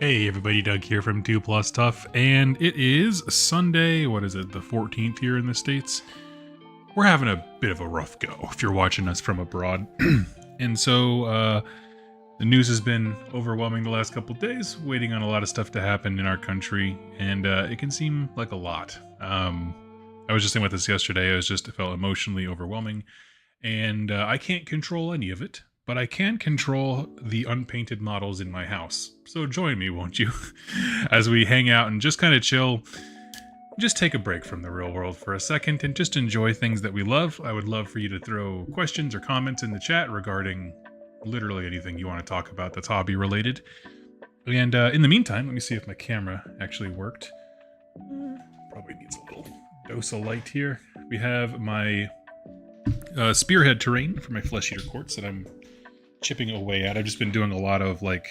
Hey everybody, Doug here from 2 Plus Tough, and it is Sunday, what is it, the 14th here in the States? We're having a bit of a rough go if you're watching us from abroad. And so, the news has been overwhelming the last couple days, waiting on a lot of stuff to happen in our country, and it can seem like a lot. I was just saying about this yesterday, it felt emotionally overwhelming, and I can't control any of it. But I can control the unpainted models in my house. So join me, won't you? As we hang out and just kind of chill. Just take a break from the real world for a second and just enjoy things that we love. I would love for you to throw questions or comments in the chat regarding literally anything you want to talk about that's hobby related. And in the meantime, let me see if my camera actually worked. Probably needs a little dose of light here. We have my Spearhead terrain for my flesh eater quartz that I'm chipping away at. I've just been doing a lot of like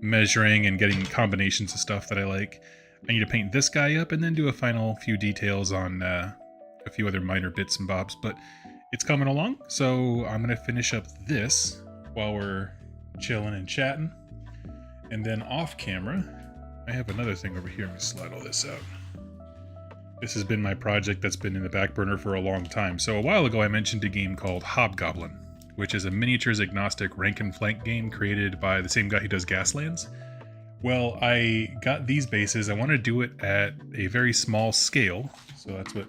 measuring and getting combinations of stuff that I like. I need to paint this guy up and then do a final few details on a few other minor bits and bobs, but it's coming along. So I'm going to finish up this while we're chilling and chatting. And then off camera, I have another thing over here. Let me slide all this out. This has been my project that's been in the back burner for a long time. So a while ago, I mentioned a game called Hobgoblin, which is a miniatures agnostic rank and flank game created by the same guy who does Gaslands. Well, I got these bases. I want to do it at a very small scale. So that's what,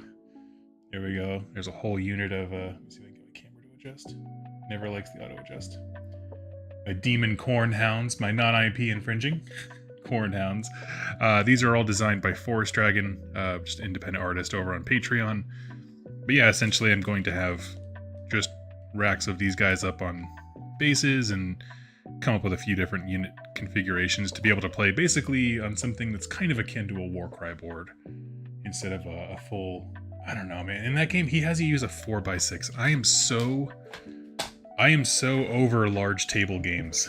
there we go. There's a whole unit of, let me see if I can get my camera to adjust. Never likes the auto adjust. My demon corn hounds, my non-IP infringing corn hounds. These are all designed by Forest Dragon, just an independent artist over on Patreon. But yeah, essentially I'm going to have just racks of these guys up on bases and come up with a few different unit configurations to be able to play basically on something that's kind of akin to a Warcry board instead of a full, I don't know, man. In that game, he has you use a 4x6. I am so over large table games.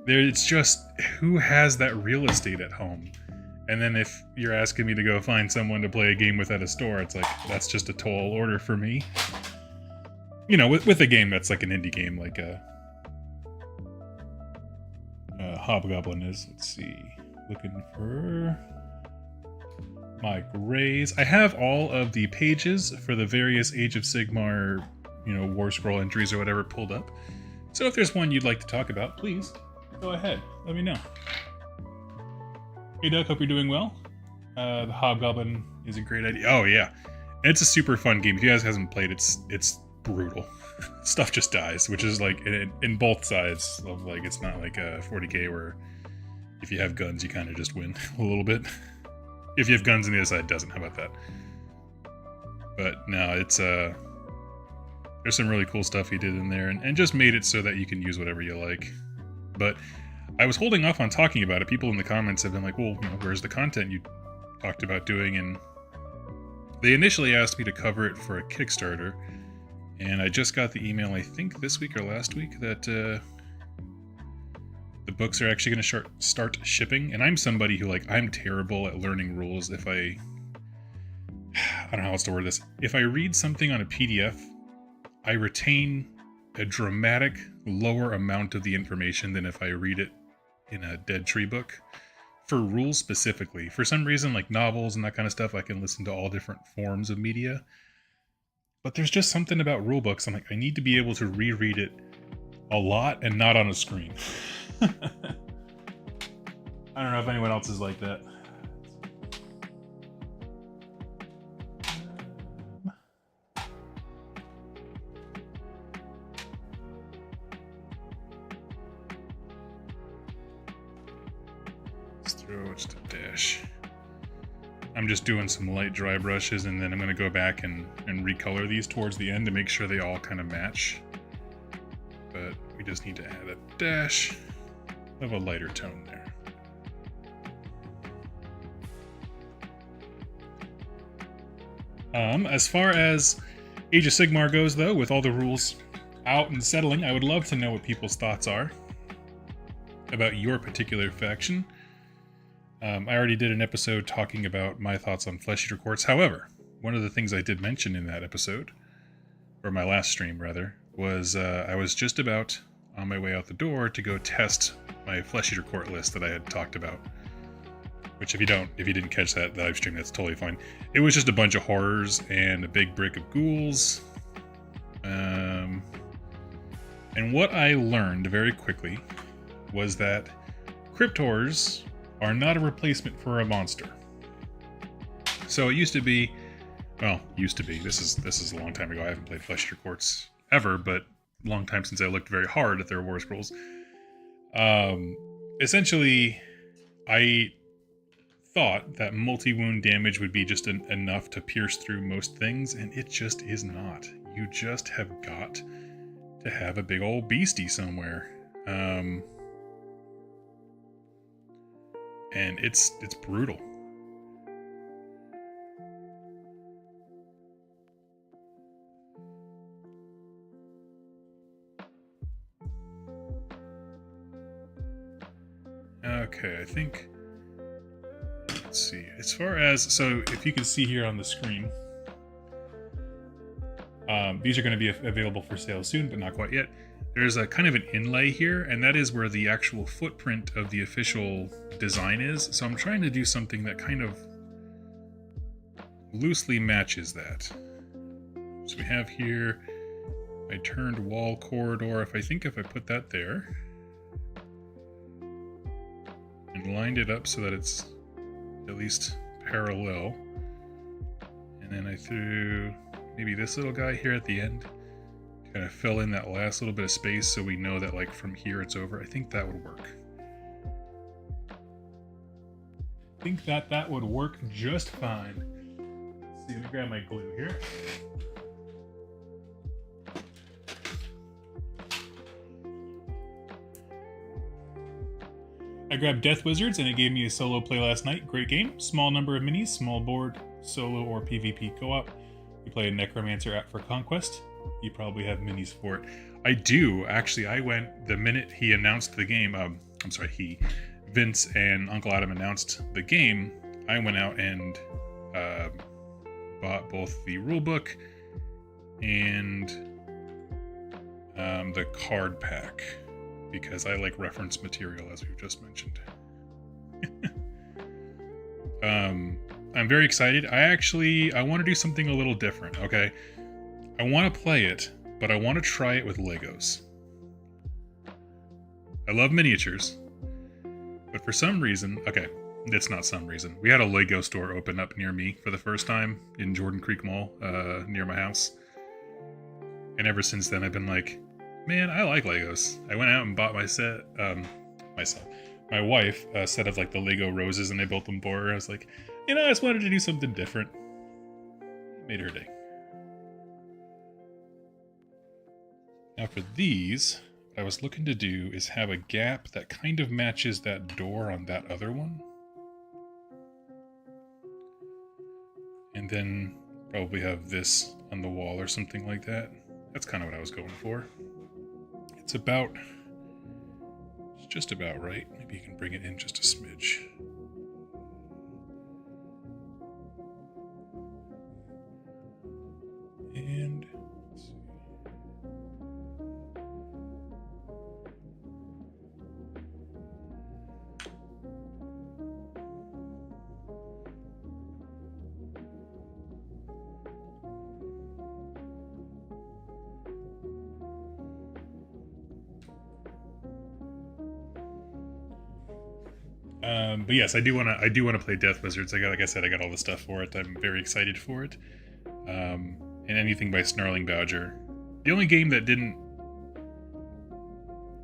It's just, who has that real estate at home? And then if you're asking me to go find someone to play a game with at a store, it's like, that's just a tall order for me. You know, with a game that's like an indie game, like Hobgoblin is. Let's see. Looking for my grays. I have all of the pages for the various Age of Sigmar, War Scroll entries or whatever pulled up. So if there's one you'd like to talk about, please go ahead. Let me know. Hey Doug, hope you're doing well. The Hobgoblin is a great idea. Oh yeah, it's a super fun game. If you guys haven't played, it's brutal. Stuff just dies, which is like in both sides of like, it's not like a 40k where if you have guns you kind of just win a little bit. If you have guns on the other side, it doesn't. How about that? But no, it's there's some really cool stuff he did in there and just made it so that you can use whatever you like. But I was holding off on talking about it. People in the comments have been like, well, where's the content you talked about doing? And they initially asked me to cover it for a Kickstarter. And I just got the email, I think this week or last week, that the books are actually going to start shipping. And I'm somebody who, like, I'm terrible at learning rules. If I don't know how else to word this. If I read something on a PDF, I retain a dramatic lower amount of the information than if I read it in a Dead Tree book. For rules specifically, for some reason, like novels and that kind of stuff, I can listen to all different forms of media. But there's just something about rule books. I'm like, I need to be able to reread it a lot and not on a screen. I don't know if anyone else is like that. Let's throw just a dash. I'm just doing some light dry brushes, and then I'm going to go back and recolor these towards the end to make sure they all kind of match. But we just need to add a dash of a lighter tone there. As far as Age of Sigmar goes, though, with all the rules out and settling, I would love to know what people's thoughts are about your particular faction. I already did an episode talking about my thoughts on Flesh Eater Quartz. However, one of the things I did mention in that episode, or my last stream rather, was I was just about on my way out the door to go test my Flesh Eater Court list that I had talked about. Which if you didn't catch that live stream, that's totally fine. It was just a bunch of horrors and a big brick of ghouls. And what I learned very quickly was that crypt horrors are not a replacement for a monster. So it used to be, well, this is a long time ago. I haven't played Flesh Eater Courts ever, but a long time since I looked very hard at their war scrolls. Essentially, I thought that multi-wound damage would be just enough to pierce through most things, and it just is not. You just have got to have a big old beastie somewhere. And it's brutal. Okay, I think, let's see, as far as, so if you can see here on the screen, these are going to be available for sale soon, but not quite yet. There's a kind of an inlay here, and that is where the actual footprint of the official design is. So I'm trying to do something that kind of loosely matches that. So we have here, I turned wall corridor. If I put that there and lined it up so that it's at least parallel, and then I threw maybe this little guy here at the end to kind of fill in that last little bit of space so we know that like from here it's over. I think that would work. I think that would work just fine. Let's see, let me grab my glue here. I grabbed Death Wizards and it gave me a solo play last night. Great game. Small number of minis, small board, solo or PvP co-op. You play a Necromancer app for Conquest. You probably have minis for it. I do, actually. I went, the minute he announced the game, Vince and Uncle Adam announced the game, I went out and bought both the rulebook and the card pack, because I like reference material, as we've just mentioned. I'm very excited. I want to do something a little different, okay? I want to play it, but I want to try it with Legos. I love miniatures, but for some reason, okay, it's not some reason. We had a Lego store open up near me for the first time in Jordan Creek Mall, near my house. And ever since then, I've been like, man, I like Legos. I went out and bought my wife a set of like the Lego roses, and I built them for her. I was like, I just wanted to do something different. It made her day. Now for these, what I was looking to do is have a gap that kind of matches that door on that other one. And then probably have this on the wall or something like that. That's kind of what I was going for. It's just about right. Maybe you can bring it in just a smidge. And let's see. But yes, I do want to play Death Wizards. Like I said, I got all the stuff for it. I'm very excited for it. And anything by Snarling Badger. The only game that didn't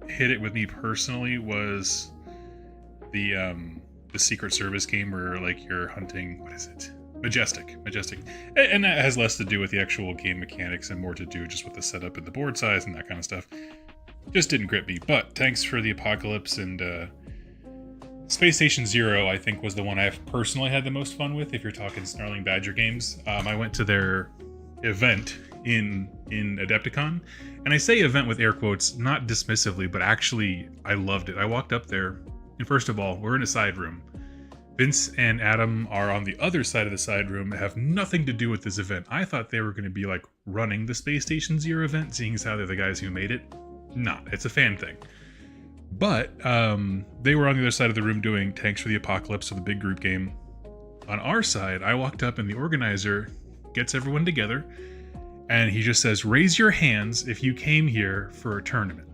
hit it with me personally was the Secret Service game where like you're hunting, what is it? Majestic. And that has less to do with the actual game mechanics and more to do just with the setup and the board size and that kind of stuff. Just didn't grip me. But thanks for the Apocalypse, and Space Station Zero, I think, was the one I've personally had the most fun with, if you're talking Snarling Badger games. I went to their event in Adepticon, and I say event with air quotes, not dismissively, but actually, I loved it. I walked up there, and first of all, we're in a side room. Vince and Adam are on the other side of the side room, have nothing to do with this event. I thought they were going to be, like, running the Space Station Zero event, seeing as how they're the guys who made it. Nah, it's a fan thing. But they were on the other side of the room doing Tanks for the Apocalypse, so the big group game. On our side, I walked up and the organizer gets everyone together and he just says, raise your hands if you came here for a tournament.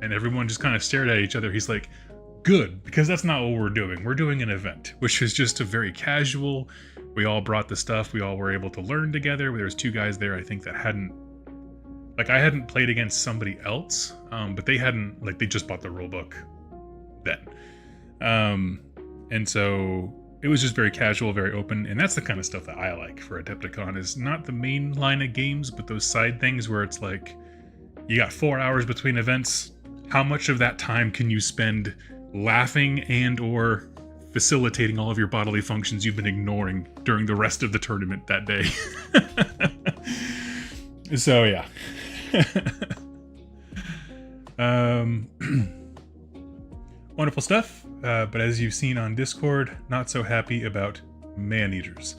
And everyone just kind of stared at each other. He's like, good, because that's not what we're doing. We're doing an event, which is just a very casual. We all brought the stuff. We all were able to learn together. There was 2 guys there, I think, that hadn't, like, I hadn't played against somebody else, but they hadn't, like, they just bought the rule book then. And so it was just very casual, very open, and that's the kind of stuff that I like for Adepticon, is not the main line of games, but those side things where it's like, you got 4 hours between events. How much of that time can you spend laughing and or facilitating all of your bodily functions you've been ignoring during the rest of the tournament that day? So yeah. Wonderful stuff, but as you've seen on Discord, not so happy about man-eaters.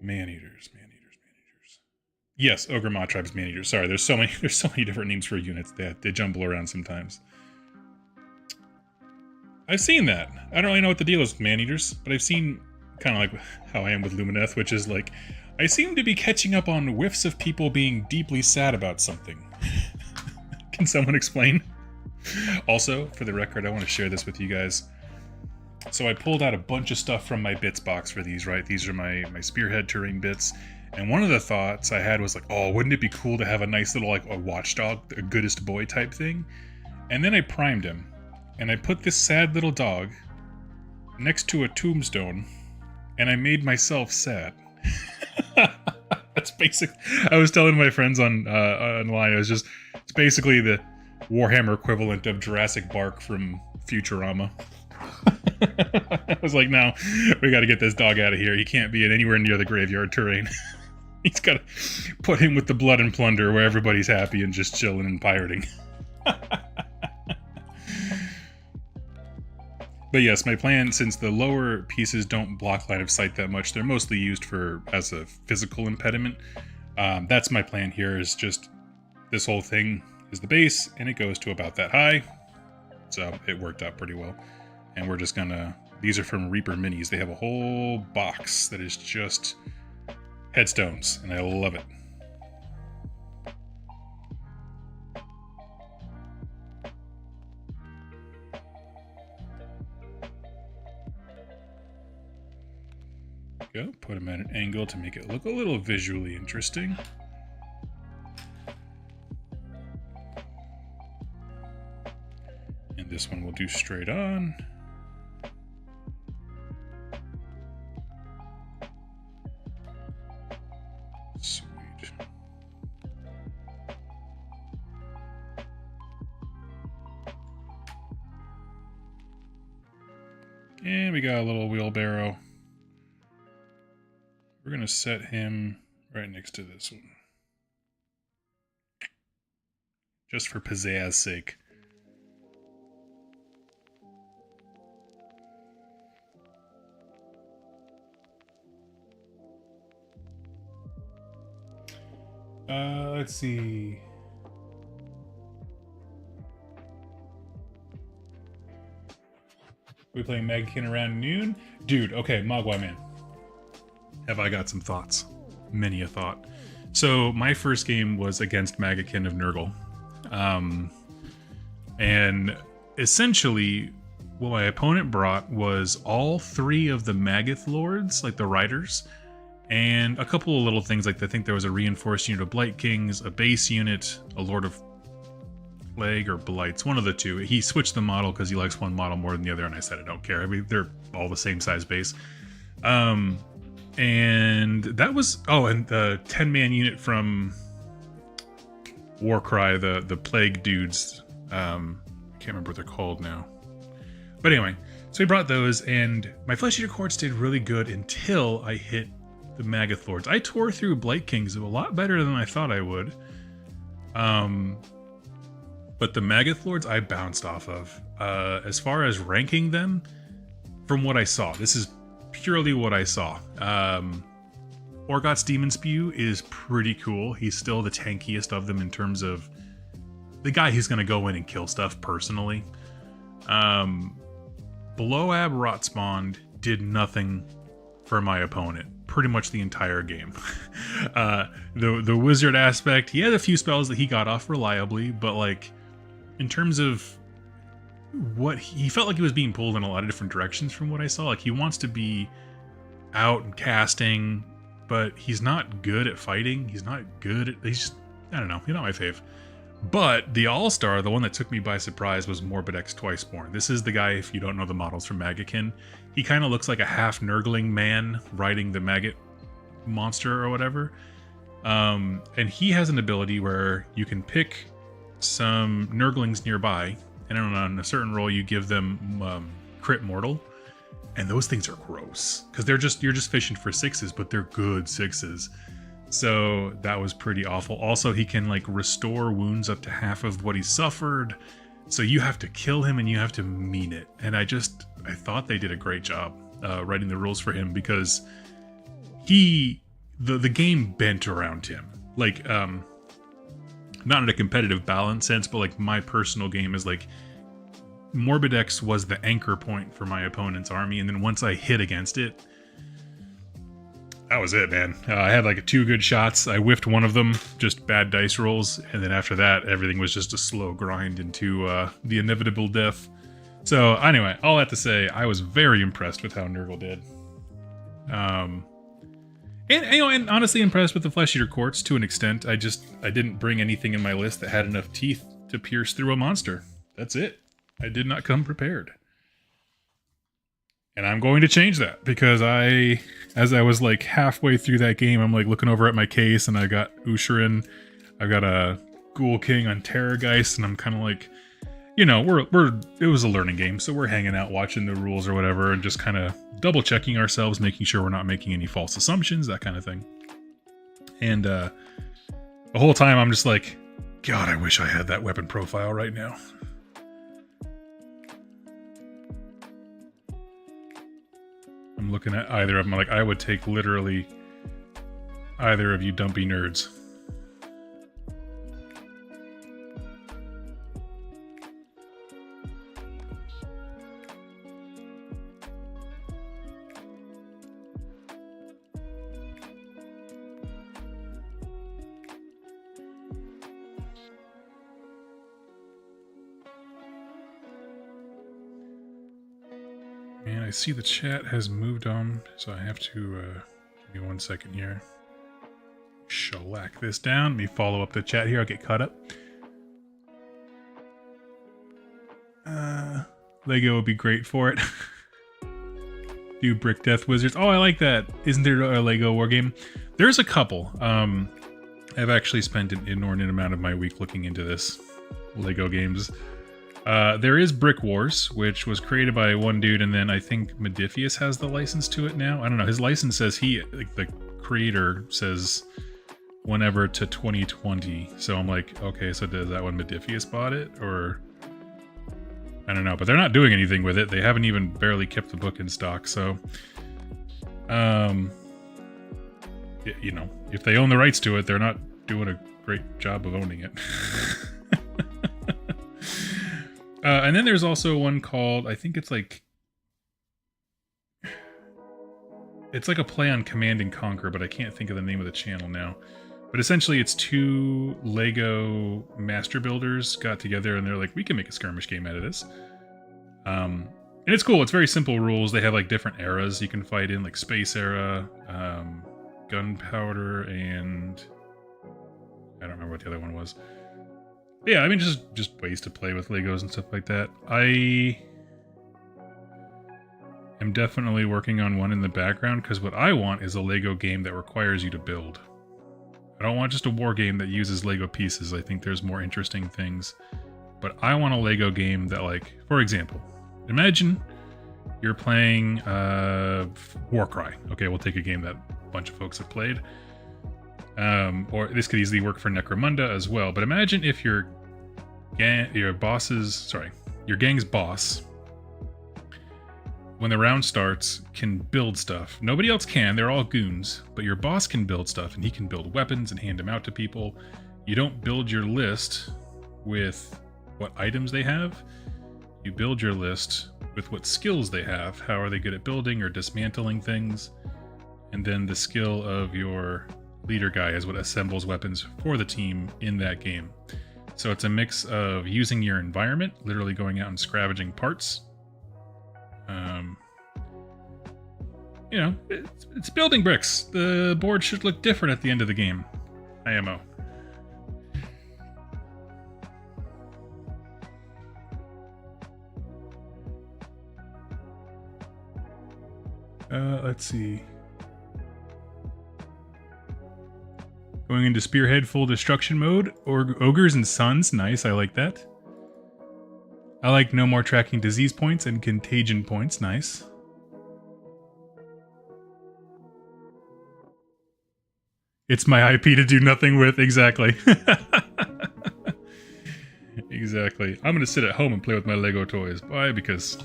Man-eaters. Yes, Ogre Maw Tribe's man-eaters. Sorry, there's so many different names for units. They jumble around sometimes. I've seen that. I don't really know what the deal is with man-eaters, but I've seen kind of like how I am with Lumineth, which is like, I seem to be catching up on whiffs of people being deeply sad about something. Can someone explain? Also, for the record, I want to share this with you guys. So I pulled out a bunch of stuff from my bits box for these, right? These are my Spearhead terrain bits. And one of the thoughts I had was like, oh, wouldn't it be cool to have a nice little, like, a watchdog, a goodest boy type thing? And then I primed him. And I put this sad little dog next to a tombstone. And I made myself sad. That's basic. I was telling my friends online, it's basically the Warhammer equivalent of Jurassic Bark from Futurama. I was like, no, we got to get this dog out of here. He can't be anywhere near the graveyard terrain. He's got to put him with the blood and plunder where everybody's happy and just chilling and pirating. But yes, my plan, since the lower pieces don't block line of sight that much, they're mostly used as a physical impediment. That's my plan here, is just this whole thing is the base, and it goes to about that high. So it worked out pretty well. And we're just gonna, these are from Reaper Minis. They have a whole box that is just headstones, and I love it. Go, put them at an angle to make it look a little visually interesting. And this one we'll do straight on. Sweet. And we got a little wheelbarrow. We're going to set him right next to this one. Just for pizzazz's sake. Let's see. We playing Maggotkin around noon? Dude, okay, Mogwai man. Have I got some thoughts? Many a thought. So my first game was against Maggotkin of Nurgle. And essentially what my opponent brought was all 3 of the Maggoth Lords, like the riders, and a couple of little things, like I think there was a reinforced unit of Blight Kings, a base unit, a Lord of Plague or Blights, one of the 2. He switched the model because he likes one model more than the other, and I said I don't care. I mean, they're all the same size base. And that was, oh, and the 10-man unit from Warcry, the Plague dudes. I can't remember what they're called now. But anyway, so we brought those, and my Flesh Eater Courts did really good until I hit the Maggoth Lords. I tore through Blight Kings a lot better than I thought I would. But the Maggoth Lords I bounced off of. As far as ranking them, from what I saw, this is purely what I saw. Orgoth's Demon Spew is pretty cool. He's still the tankiest of them in terms of the guy who's going to go in and kill stuff personally. Blowab Rotspawned did nothing for my opponent pretty much the entire game. The wizard aspect, he had a few spells that he got off reliably, but like in terms of what he felt like he was being pulled in a lot of different directions from what I saw. Like he wants to be out and casting, but he's not good at fighting. He's not good at, he's just, I don't know, he's not my fave. But the all-star, the one that took me by surprise, was Morbidex Twiceborn. This is the guy, if you don't know the models from Maggotkin, he kind of looks like a half-nurgling man riding the maggot monster or whatever. And he has an ability where you can pick some nurglings nearby, and on a certain roll you give them crit mortal, and those things are gross because you're just fishing for sixes, but they're good sixes. So that was pretty awful. Also, he can like restore wounds up to half of what he suffered, so you have to kill him and you have to mean it. And I thought they did a great job writing the rules for him, because the game bent around him, like not in a competitive balance sense, but like my personal game is like Morbidex was the anchor point for my opponent's army, and then once I hit against it, that was it, man. I had like 2 good shots. I whiffed one of them, just bad dice rolls, and then after that, everything was just a slow grind into the inevitable death. So anyway, all that to say, I was very impressed with how Nurgle did. And honestly impressed with the Flesh Eater Quartz to an extent. I didn't bring anything in my list that had enough teeth to pierce through a monster. That's it. I did not come prepared. And I'm going to change that, because as I was like halfway through that game, I'm like looking over at my case, and I got Usherin, I've got a Ghoul King on Terrorgeist, and I'm kind of like, you know, it was a learning game, so we're hanging out watching the rules or whatever, and just kind of double checking ourselves, making sure we're not making any false assumptions, that kind of thing. And the whole time I'm just like, God, I wish I had that weapon profile right now. I'm looking at either of them, like I would take literally either of you dumpy nerds. And I see the chat has moved on, so I have to, give me 1 second here. Shellac this down. Let me follow up the chat here. I'll get caught up. Lego would be great for it. Do Brick Death Wizards. Oh, I like that. Isn't there a Lego wargame? There's a couple. I've actually spent an inordinate amount of my week looking into this. Lego games. There is Brick Wars, which was created by one dude, and then I think Modifius has the license to it now. I don't know. His license says the creator says whenever to 2020. So I'm like, okay, so does that when Modifius bought it? Or I don't know. But they're not doing anything with it. They haven't even barely kept the book in stock. So, you know, if they own the rights to it, they're not doing a great job of owning it. And then there's also one called, I think it's like a play on Command and Conquer, but I can't think of the name of the channel now. But essentially it's 2 Lego master builders got together, and they're like, we can make a skirmish game out of this. And it's cool. It's very simple rules. They have like different eras you can fight in, like space era, gunpowder, and I don't remember what the other one was. Yeah, I mean, just ways to play with Legos and stuff like that. I am definitely working on one in the background, because what I want is a Lego game that requires you to build. I don't want just a war game that uses Lego pieces. I think there's more interesting things. But I want a Lego game that, like, for example, imagine you're playing Warcry. Okay, we'll take a game that a bunch of folks have played. Or this could easily work for Necromunda as well. But imagine if your gang's boss, when the round starts, can build stuff. Nobody else can, they're all goons, but your boss can build stuff, and he can build weapons and hand them out to people. You don't build your list with what items they have. You build your list with what skills they have. How are they good at building or dismantling things? And then the skill of your leader guy is what assembles weapons for the team in that game. So it's a mix of using your environment, literally going out and scavenging parts. You know, it's building bricks. The board should look different at the end of the game. IMO. Let's see. Going into Spearhead full destruction mode, or ogres and suns. Nice, I like that. I like no more tracking disease points and contagion points. Nice. It's my IP to do nothing with. Exactly. Exactly. I'm going to sit at home and play with my Lego toys. Why? Because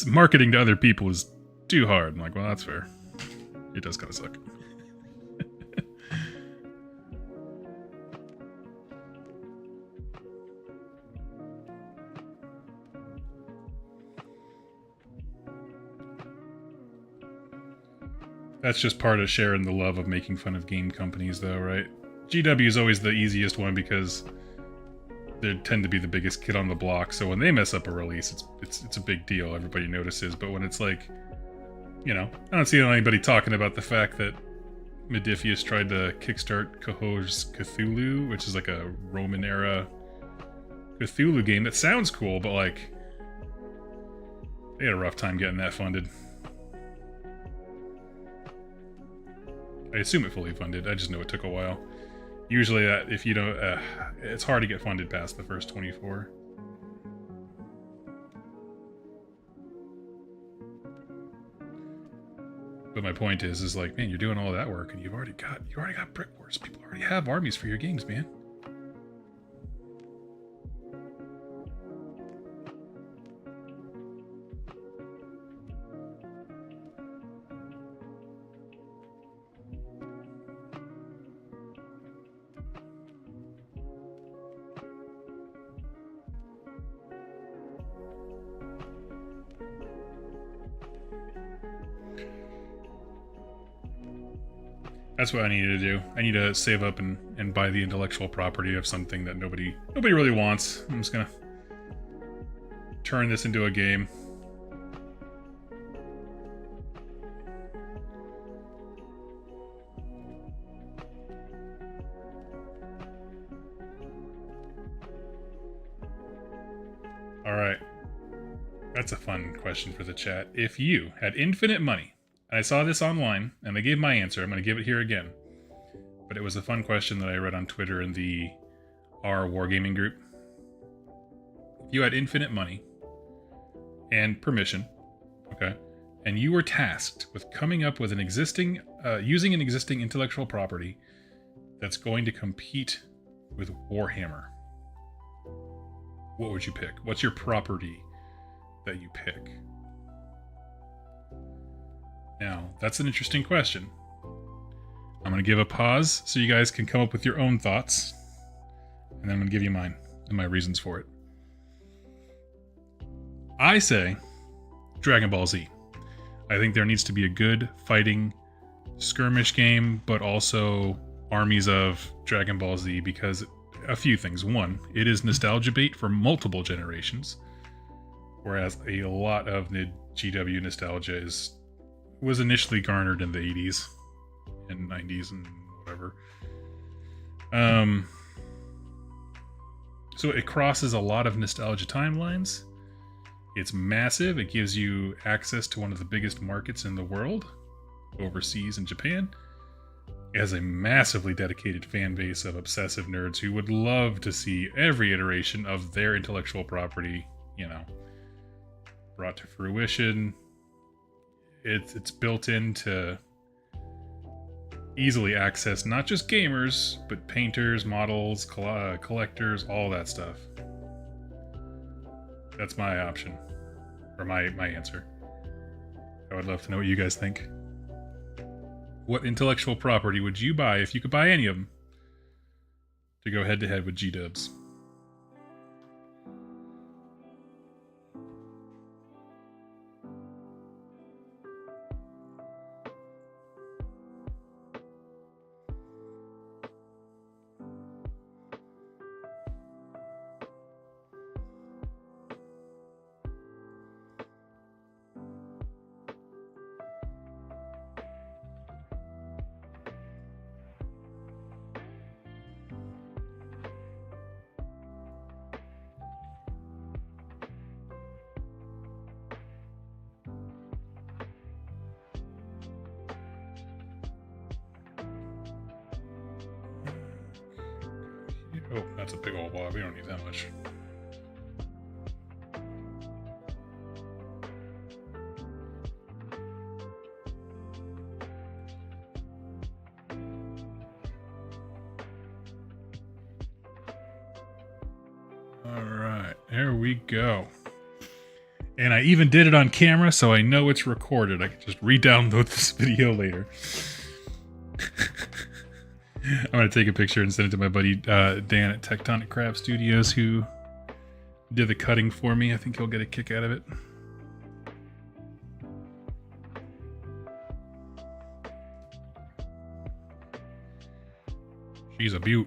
marketing to other people is too hard. I'm like, well, that's fair. It does kind of suck. That's just part of sharing the love of making fun of game companies, though, right? GW is always the easiest one because they tend to be the biggest kid on the block. So when they mess up a release, it's a big deal. Everybody notices. But when it's like, you know, I don't see anybody talking about the fact that Modiphius tried to kickstart Cahos's Cthulhu, which is like a Roman era Cthulhu game that sounds cool, but like they had a rough time getting that funded. I assume it fully funded. I just know it took a while. Usually, if you don't, it's hard to get funded past the first 24. But my point is like, man, you're doing all that work, and you already got brick wars. People already have armies for your games, man. That's what I needed to do. I need to save up and buy the intellectual property of something that nobody really wants. I'm just gonna turn this into a game. Alright. That's a fun question for the chat. If you had infinite money, and I saw this online, and they gave my answer. I'm going to give it here again. But it was a fun question that I read on Twitter in the R Wargaming group. If you had infinite money and permission, okay, and you were tasked with coming up with using an existing intellectual property that's going to compete with Warhammer, what would you pick? What's your property that you pick? Now, that's an interesting question. I'm going to give a pause so you guys can come up with your own thoughts. And then I'm going to give you mine and my reasons for it. I say Dragon Ball Z. I think there needs to be a good fighting skirmish game, but also armies of Dragon Ball Z, because a few things. One, it is nostalgia bait for multiple generations, whereas a lot of the GW nostalgia was initially garnered in the 80s and 90s and whatever. So it crosses a lot of nostalgia timelines. It's massive. It gives you access to one of the biggest markets in the world, overseas in Japan. It has a massively dedicated fan base of obsessive nerds who would love to see every iteration of their intellectual property, you know, brought to fruition. It's built into easily access not just gamers, but painters, models, collectors, all that stuff. That's my option, or my answer. I would love to know what you guys think. What intellectual property would you buy if you could buy any of them to go head to head with G-Dubs? That's a big old blob. We don't need that much. All right, there we go. And I even did it on camera, so I know it's recorded. I can just re-download this video later. I'm going to take a picture and send it to my buddy Dan at Tectonic Crab Studios, who did the cutting for me. I think he'll get a kick out of it. She's a beaut.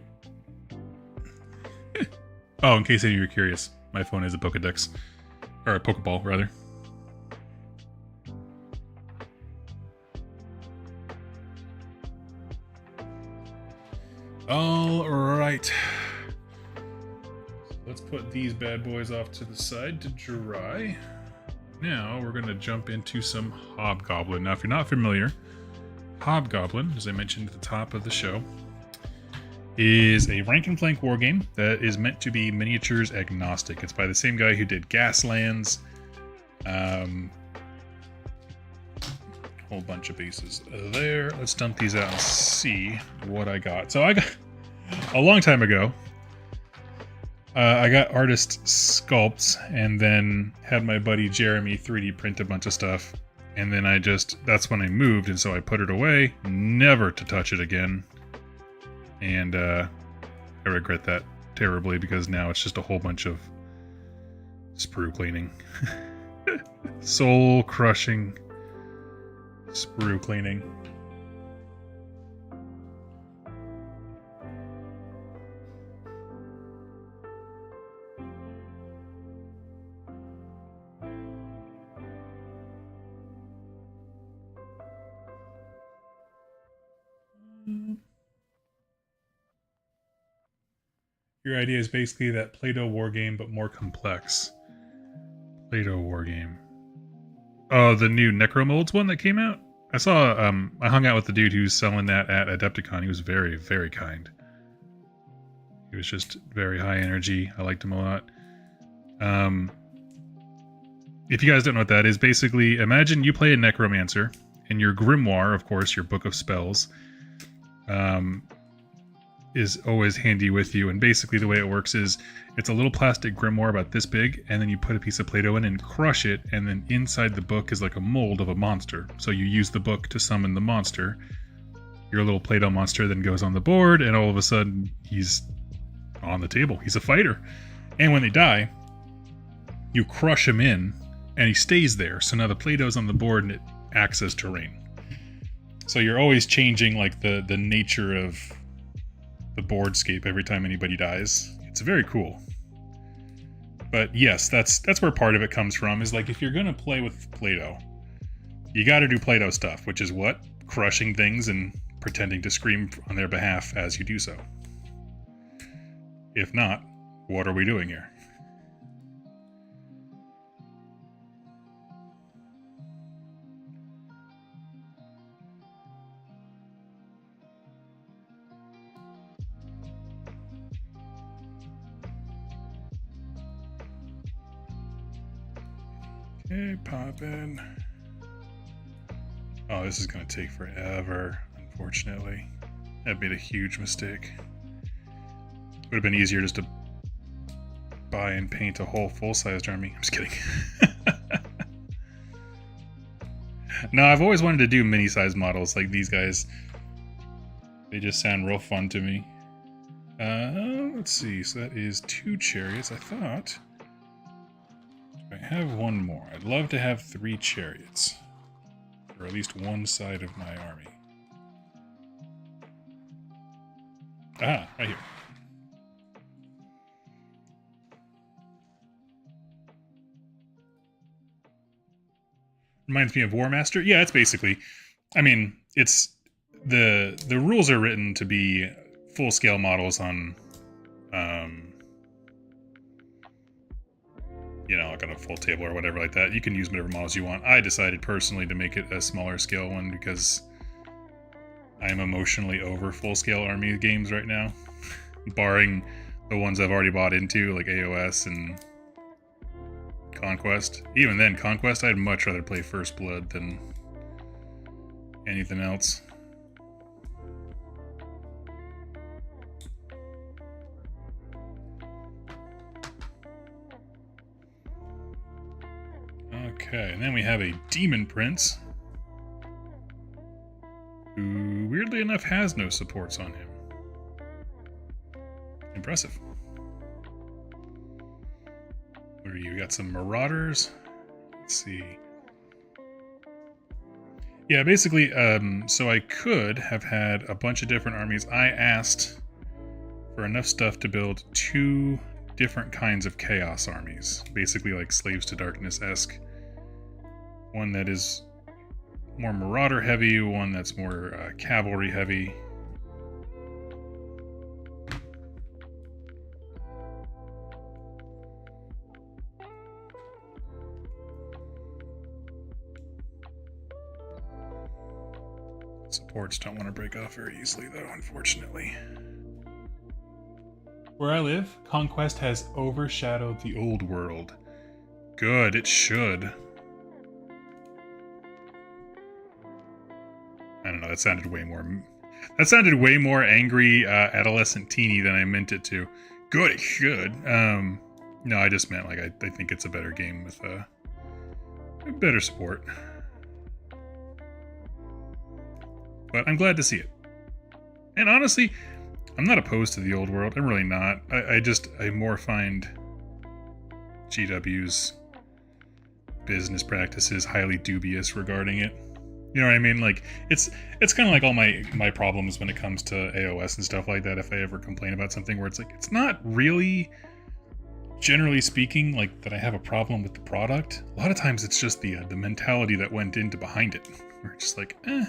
Oh, in case any of you are curious, my phone is a Pokedex. Or a Pokeball, rather. All right. Let's put these bad boys off to the side to dry. Now we're going to jump into some Hobgoblin. Now, if you're not familiar, Hobgoblin, as I mentioned at the top of the show, is a rank and flank wargame that is meant to be miniatures agnostic. It's by the same guy who did Gaslands. Whole bunch of bases there. Let's dump these out and see what I got. So I got, a long time ago, I got artist sculpts and then had my buddy Jeremy 3D print a bunch of stuff. And then that's when I moved, and so I put it away, never to touch it again. And I regret that terribly, because now it's just a whole bunch of sprue cleaning. Soul crushing sprue cleaning. Your idea is basically that Play-Doh wargame, but more complex. Play-Doh wargame. Oh, the new Necromolds one that came out? I saw, I hung out with the dude who's selling that at Adepticon. He was very, very kind. He was just very high energy. I liked him a lot. If you guys don't know what that is, basically, imagine you play a Necromancer, and your Grimoire, of course, your book of spells, is always handy with you. And basically the way it works is it's a little plastic grimoire about this big, and then you put a piece of Play-Doh in and crush it, and then inside the book is like a mold of a monster. So you use the book to summon the monster. Your little Play-Doh monster then goes on the board, and all of a sudden he's on the table. He's a fighter. And when they die, you crush him in and he stays there. So now the Play-Doh's on the board and it acts as terrain. So you're always changing like the nature of the boardscape every time anybody dies. It's very cool. But yes, that's where part of it comes from, is like, if you're gonna play with Play-Doh, you gotta do Play-Doh stuff, which is what? Crushing things and pretending to scream on their behalf as you do so. If not, what are we doing here? Okay, pop in. Oh, this is going to take forever, unfortunately. That made a huge mistake. Would have been easier just to buy and paint a whole full-sized army. I'm just kidding. No, I've always wanted to do mini-sized models like these guys. They just sound real fun to me. Let's see. So that is 2 chariots, I thought. I have one more. I'd love to have 3 chariots. Or at least one side of my army. Ah, right here. Reminds me of War Master. Yeah, it's basically, I mean, it's the rules are written to be full-scale models on you know, like on a full table or whatever like that. You can use whatever models you want. I decided personally to make it a smaller scale one because I'm emotionally over full-scale army games right now. Barring The ones I've already bought into, like AOS and Conquest. Even then, Conquest, I'd much rather play First Blood than anything else. Okay, and then we have a Demon Prince, who weirdly enough has no supports on him. Impressive. What are you? We got some Marauders. Let's see. Yeah, basically, so I could have had a bunch of different armies. I asked for enough stuff to build 2 different kinds of Chaos armies. Basically like Slaves to Darkness-esque. One that is more Marauder heavy, one that's more Cavalry heavy. Supports don't want to break off very easily though, unfortunately. Where I live, Conquest has overshadowed the old world. Good, it should. I don't know, that sounded way more angry adolescent teeny than I meant it to. Good, it should. No, I just meant like I think it's a better game with a better support. But I'm glad to see it. And honestly, I'm not opposed to the old world. I'm really not. I more find GW's business practices highly dubious regarding it. You know what I mean? Like, it's kind of like all my problems when it comes to AOS and stuff like that. If I ever complain about something where it's like, it's not really, generally speaking, like that I have a problem with the product. A lot of times it's just the mentality that went into behind it. We're just like, eh.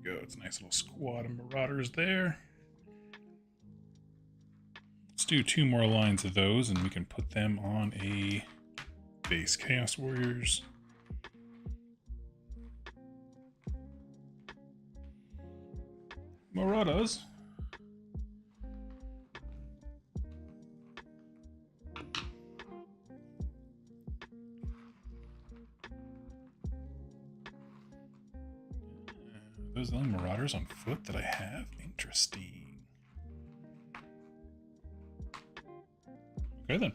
Go. It's a nice little squad of Marauders there. Let's do 2 more lines of those and we can put them on a base. Chaos Warriors. Marauders. Those are the only Marauders on foot that I have? Interesting. Okay then.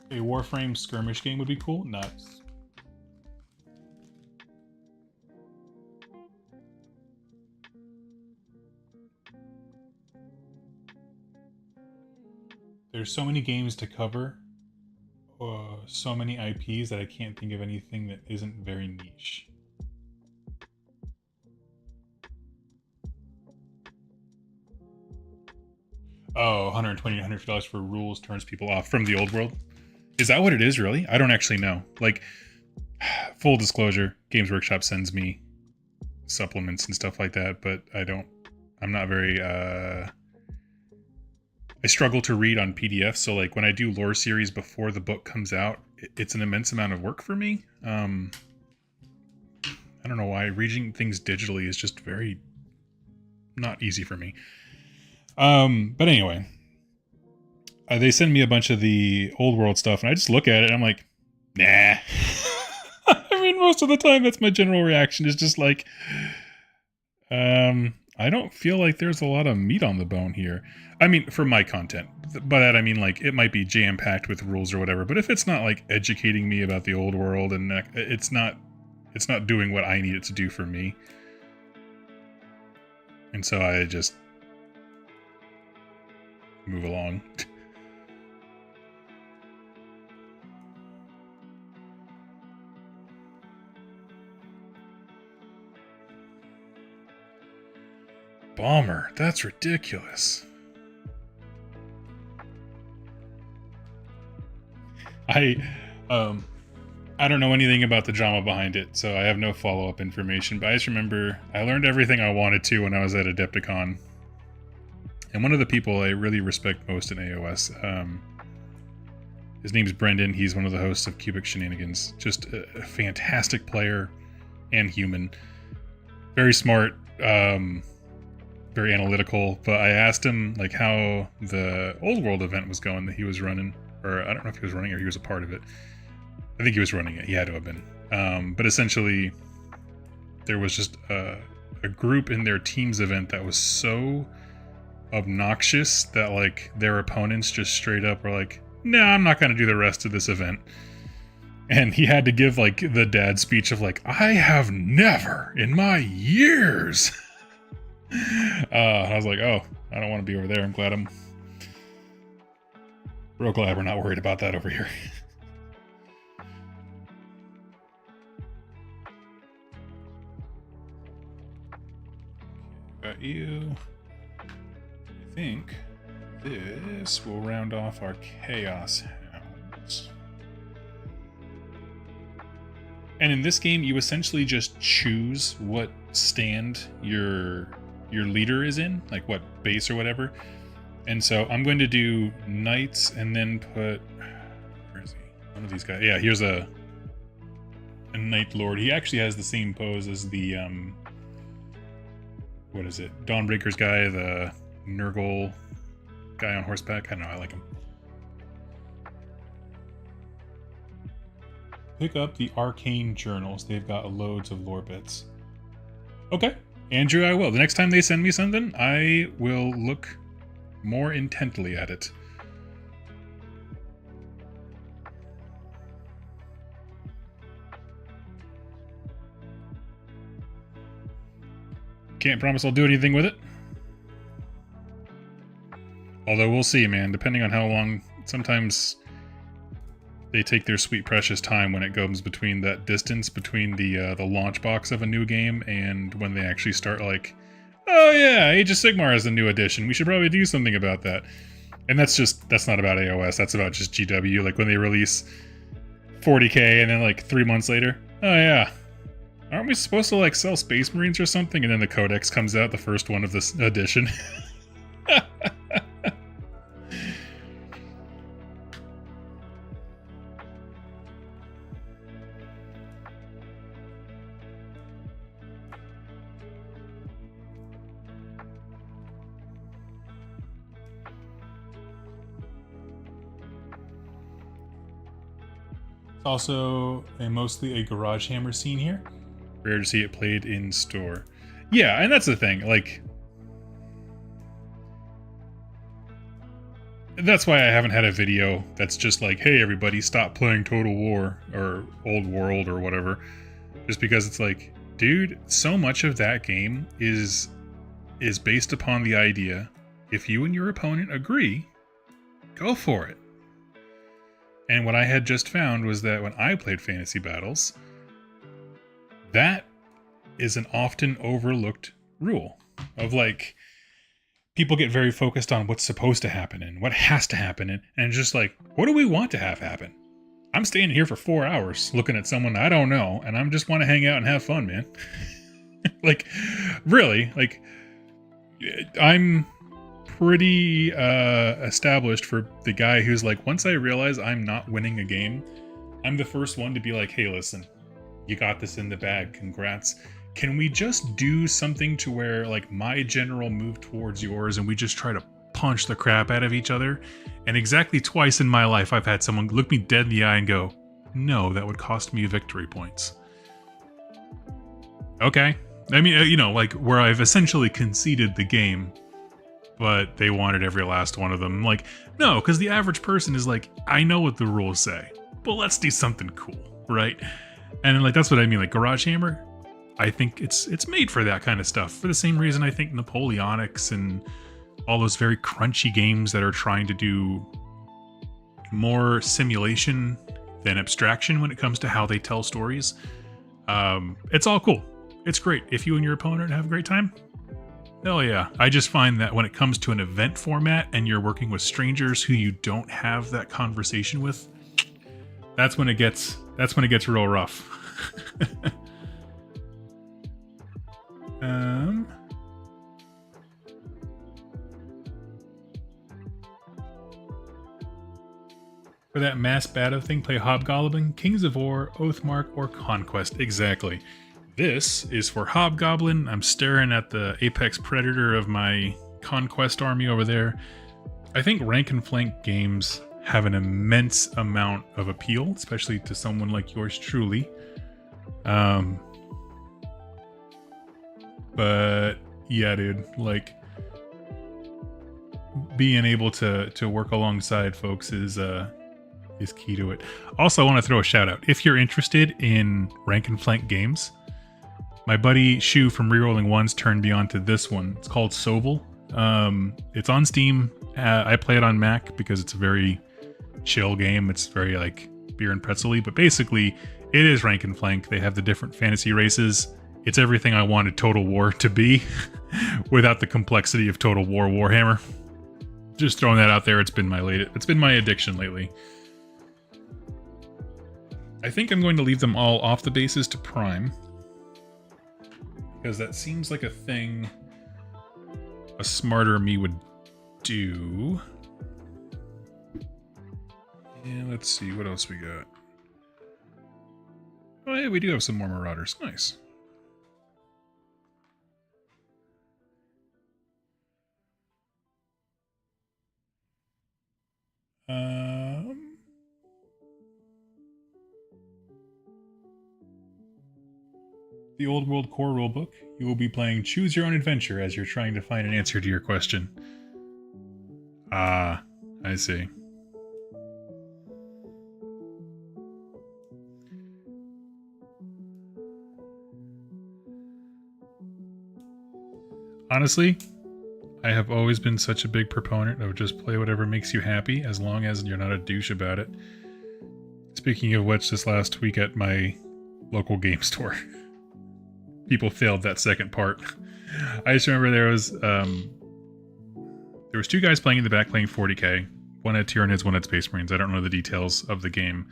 A Warframe skirmish game would be cool. Nuts. There's so many games to cover. So many IPs that I can't think of anything that isn't very niche. Oh, $120, $150 for rules turns people off from the old world. Is that what it is, really? I don't actually know. Like, full disclosure, Games Workshop sends me supplements and stuff like that, but I'm not very, I struggle to read on PDF, so like when I do lore series before the book comes out, it's an immense amount of work for me. I don't know why. Reading things digitally is just very not easy for me. But anyway, they send me a bunch of the old world stuff, and I just look at it and I'm like, nah. I mean, most of the time that's my general reaction is just like, I don't feel like there's a lot of meat on the bone here. I mean, for my content. By that I mean, like, it might be jam-packed with rules or whatever, but if it's not, like, educating me about the old world and it's not doing what I need it to do for me. And so I just move along. Bomber, that's ridiculous. I don't know anything about the drama behind it, so I have no follow-up information, but I just remember I learned everything I wanted to when I was at Adepticon. And one of the people I really respect most in AOS, his name's Brendan. He's one of the hosts of Cubic Shenanigans. Just a fantastic player and human. Very smart, very analytical. But I asked him like how the Old World event was going that he was running. Or I don't know if he was running or he was a part of it. I think he was running it. He had to have been. But essentially, there was just a group in their team's event that was so obnoxious that like their opponents just straight up were like, "No, I'm not going to do the rest of this event." And he had to give like the dad speech of like, "I have never in my years." I was like, "Oh, I don't want to be over there. I'm glad real glad we're not worried about that over here." Got you. I think this will round off our Chaos Hounds. And in this game, you essentially just choose what stand your leader is in, like what base or whatever. And so I'm going to do knights and then put, where is he? One of these guys. Yeah, here's a Knight Lord. He actually has the same pose as the, what is it? Dawnbreaker's guy, the Nurgle guy on horseback. I don't know, I like him. Pick up the Arcane Journals. They've got loads of lore bits. Okay, Andrew, I will. The next time they send me something, I will look more intently at it. Can't promise I'll do anything with it. Although we'll see, man. Depending on how long, sometimes they take their sweet precious time when it goes between that distance between the launch box of a new game and when they actually start like, "Oh yeah, Age of Sigmar is a new edition. We should probably do something about that." And that's not about AOS. That's about just GW. Like when they release 40k and then like 3 months later, "Oh yeah, aren't we supposed to like sell Space Marines or something?" And then the Codex comes out, the first one of this edition. Also, mostly a Garage Hammer scene here. Rare to see it played in store. Yeah, and that's the thing. Like, that's why I haven't had a video that's just like, "Hey, everybody, stop playing Total War or Old World or whatever." Just because it's like, dude, so much of that game is based upon the idea, if you and your opponent agree, go for it. And what I had just found was that when I played Fantasy Battles, that is an often overlooked rule of like, people get very focused on what's supposed to happen and what has to happen. And just like, what do we want to have happen? I'm staying here for 4 hours looking at someone I don't know, and I just want to hang out and have fun, man. Like, really, like, I'm pretty established for the guy who's like, once I realize I'm not winning a game, I'm the first one to be like, "Hey, listen, you got this in the bag, congrats. Can we just do something to where like my general move towards yours and we just try to punch the crap out of each other?" And exactly twice in my life I've had someone look me dead in the eye and go, "No, that would cost me victory points." Okay. I mean, you know, like where I've essentially conceded the game, but they wanted every last one of them. I'm like, no, because the average person is like, "I know what the rules say, but let's do something cool," right? And like, that's what I mean. Like Garage Hammer, I think it's made for that kind of stuff. For the same reason I think Napoleonics and all those very crunchy games that are trying to do more simulation than abstraction when it comes to how they tell stories. It's all cool. It's great. If you and your opponent have a great time, hell yeah. I just find that when it comes to an event format and you're working with strangers who you don't have that conversation with, That's when it gets real rough. For that mass battle thing, play Hobgoblin, Kings of War, Oathmark, or Conquest. Exactly. This is for Hobgoblin. I'm staring at the apex predator of my Conquest army over there. I think rank and flank games have an immense amount of appeal, especially to someone like yours truly. But yeah, dude, like being able to work alongside folks is key to it. Also, I want to throw a shout out. If you're interested in rank and flank games, my buddy Shu from Rerolling Ones turned me on to this one. It's called Sobel. It's on Steam. I play it on Mac because it's a very chill game. It's very like beer and pretzel-y, but basically it is rank and flank. They have the different fantasy races. It's everything I wanted Total War to be without the complexity of Total War Warhammer. Just throwing that out there. It's been my addiction lately. I think I'm going to leave them all off the bases to prime, because that seems like a thing a smarter me would do. And let's see, what else we got? Oh yeah, we do have some more Marauders. Nice. The Old World Core Rulebook. You will be playing Choose Your Own Adventure as you're trying to find an answer to your question. Ah, I see. Honestly, I have always been such a big proponent of just play whatever makes you happy, as long as you're not a douche about it. Speaking of which, this last week at my local game store, people failed that second part. I just remember there was two guys playing in the back playing 40k. One had Tyranids, one had Space Marines. I don't know the details of the game.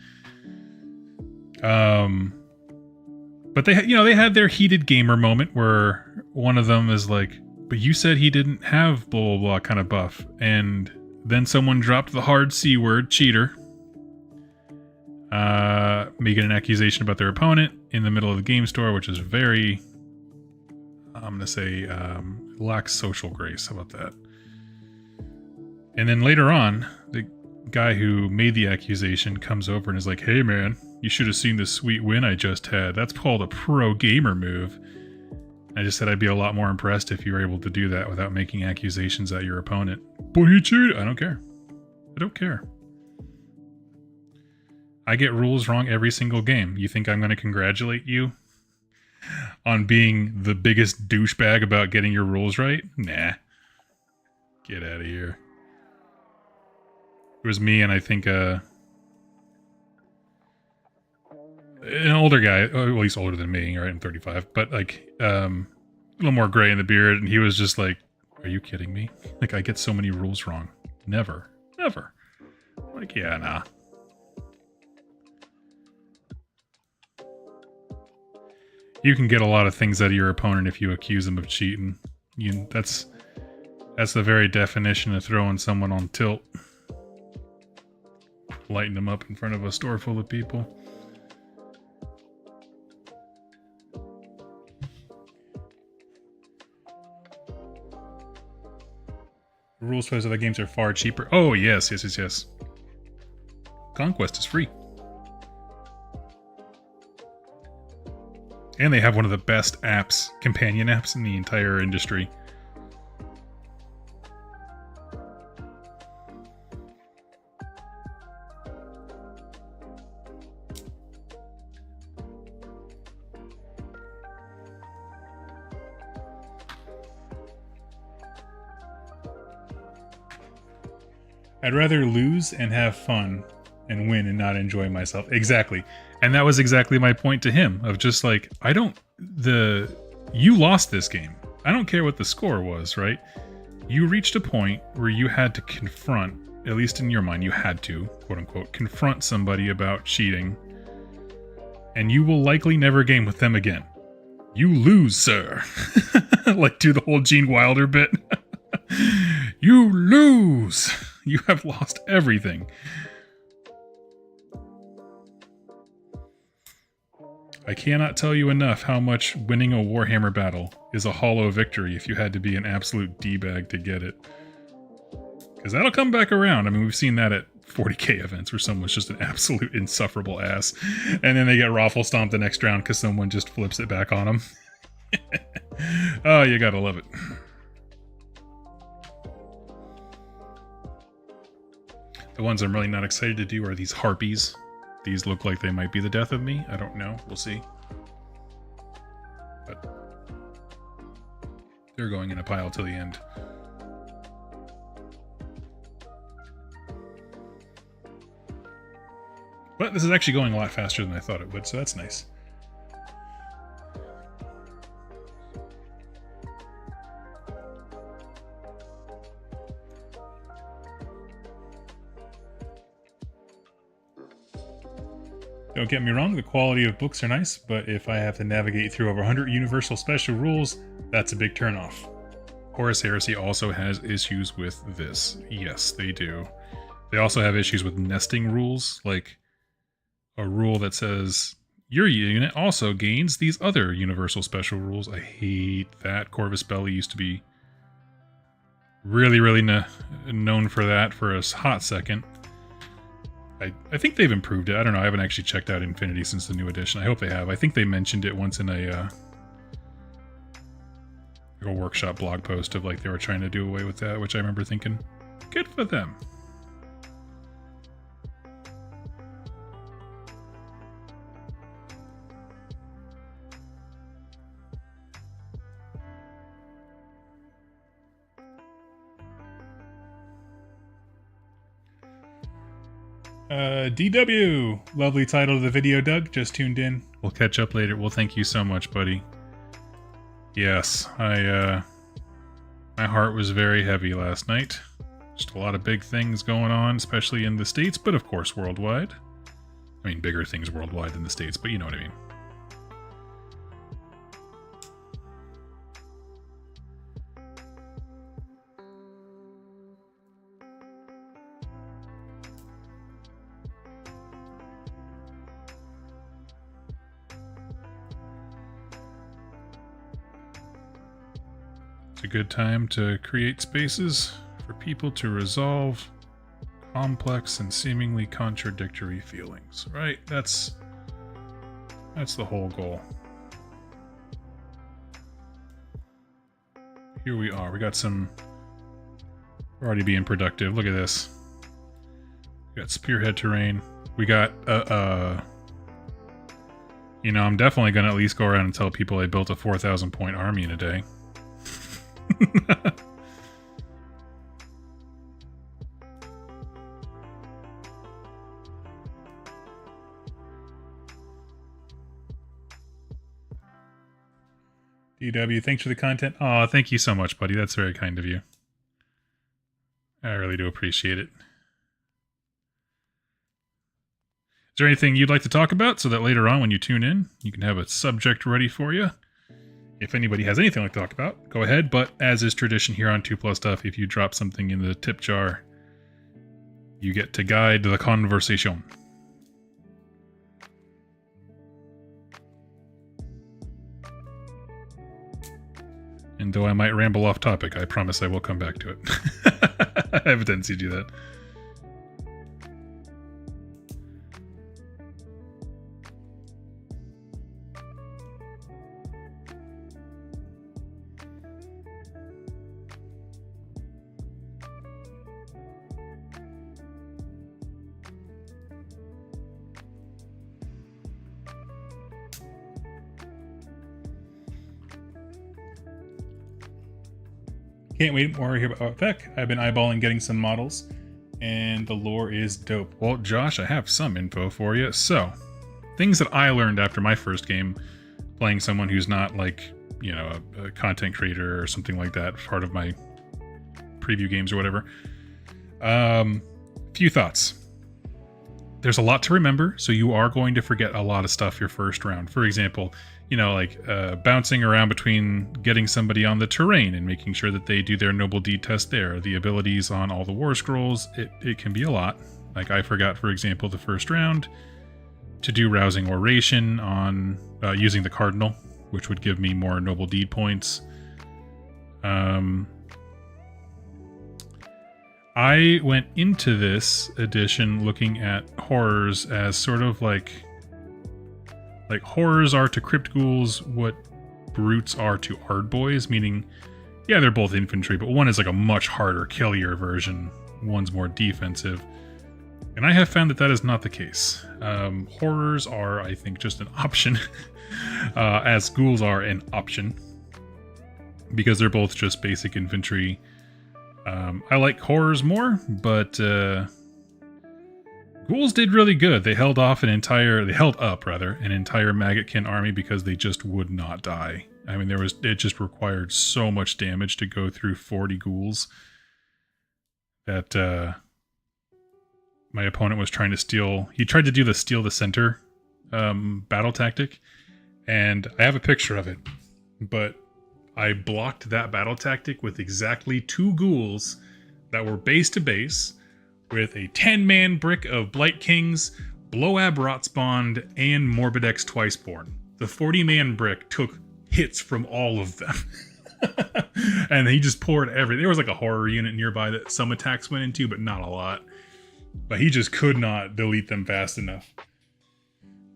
But they had their heated gamer moment where one of them is like, but you said he didn't have blah blah blah kind of buff, and then someone dropped the hard C word, cheater, making an accusation about their opponent in the middle of the game store, which is very, I'm gonna say, lacks social grace. How about that? And then later on, the guy who made the accusation comes over and is like, hey man, you should have seen this sweet win I just had. That's called a pro gamer move. I just said I'd be a lot more impressed if you were able to do that without making accusations at your opponent. But he cheated. I don't care. I don't care. I get rules wrong every single game. You think I'm going to congratulate you on being the biggest douchebag about getting your rules right? Nah. Get out of here. It was me and I think an older guy, well, he's older than me, right? I'm 35, but like a little more gray in the beard, and he was just like, are you kidding me? Like, I get so many rules wrong. Never. Like, yeah, nah. You can get a lot of things out of your opponent if you accuse them of cheating. That's the very definition of throwing someone on tilt. Lighten them up in front of a store full of people. The rules for those other games are far cheaper. Oh, yes. Conquest is free. And they have one of the best apps, companion apps in the entire industry. I'd rather lose and have fun and win and not enjoy myself. Exactly. And that was exactly my point to him of just like, you lost this game. I don't care what the score was, right? You reached a point where you had to confront at least in your mind, you had to, quote unquote, confront somebody about cheating, and you will likely never game with them again. You lose, sir. Like, do the whole Gene Wilder bit. You lose. You have lost everything. I cannot tell you enough how much winning a Warhammer battle is a hollow victory if you had to be an absolute D-bag to get it. Because that'll come back around. I mean, we've seen that at 40k events where someone's just an absolute insufferable ass. And then they get raffle stomped the next round because someone just flips it back on them. Oh, you gotta love it. The ones I'm really not excited to do are these harpies. These look like they might be the death of me. I don't know. We'll see. But they're going in a pile till the end. But this is actually going a lot faster than I thought it would, so that's nice. Don't get me wrong, the quality of books are nice, but if I have to navigate through over 100 universal special rules, that's a big turnoff. Horus Heresy also has issues with this. Yes, they do. They also have issues with nesting rules, like a rule that says your unit also gains these other universal special rules. I hate that. Corvus Belli used to be really known for that for a hot second. I think they've improved it. I don't know. I haven't actually checked out Infinity since the new edition. I hope they have. I think they mentioned it once in a workshop blog post of like they were trying to do away with that, which I remember thinking, good for them. DW! Lovely title of the video, Doug. Just tuned in. We'll catch up later. Well, thank you so much, buddy. Yes, my heart was very heavy last night. Just a lot of big things going on, especially in the States, but of course worldwide. I mean, bigger things worldwide than the States, but you know what I mean. It's a good time to create spaces for people to resolve complex and seemingly contradictory feelings, right? That's the whole goal. Here we are. We got some... We're already being productive. Look at this. We got Spearhead terrain. We got, you know, I'm definitely going to at least go around and tell people I built a 4,000 point army in a day. DW, thanks for the content. Aw, thank you so much, buddy. That's very kind of you. I really do appreciate it. Is there anything you'd like to talk about so that later on when you tune in, you can have a subject ready for you? If anybody has anything to talk about, go ahead. But as is tradition here on 2+ Stuff, if you drop something in the tip jar, you get to guide the conversation. And though I might ramble off topic, I promise I will come back to it. I have a tendency to do that. Can't wait more to hear about Vec. I've been eyeballing getting some models, and the lore is dope. Well, Josh, I have some info for you. So, things that I learned after my first game, playing someone who's not like, you know, a content creator or something like that, part of my preview games or whatever. Few thoughts. There's a lot to remember, so you are going to forget a lot of stuff your first round. For example, like bouncing around between getting somebody on the terrain and making sure that they do their noble deed test there. The abilities on all the war scrolls, it can be a lot. Like I forgot, for example, the first round to do rousing oration on using the cardinal, which would give me more noble deed points. I went into this edition looking at horrors as sort of like horrors are to crypt ghouls what brutes are to ardboys, meaning, yeah, they're both infantry, but one is like a much harder, killier version. One's more defensive. And I have found that that is not the case. Horrors are, I think, just an option, as ghouls are an option, because they're both just basic infantry. I like horrors more, but ghouls did really good. They held up an entire Maggotkin army because they just would not die. I mean, it just required so much damage to go through 40 ghouls that my opponent was trying to steal. He tried to do the steal the center battle tactic, and I have a picture of it, but I blocked that battle tactic with exactly 2 ghouls that were base to base with a 10-man brick of Blight Kings, Bloab Rotsbond, and Morbidex Twiceborn. The 40-man brick took hits from all of them. And he just poured everything. There was like a horror unit nearby that some attacks went into, but not a lot. But he just could not delete them fast enough.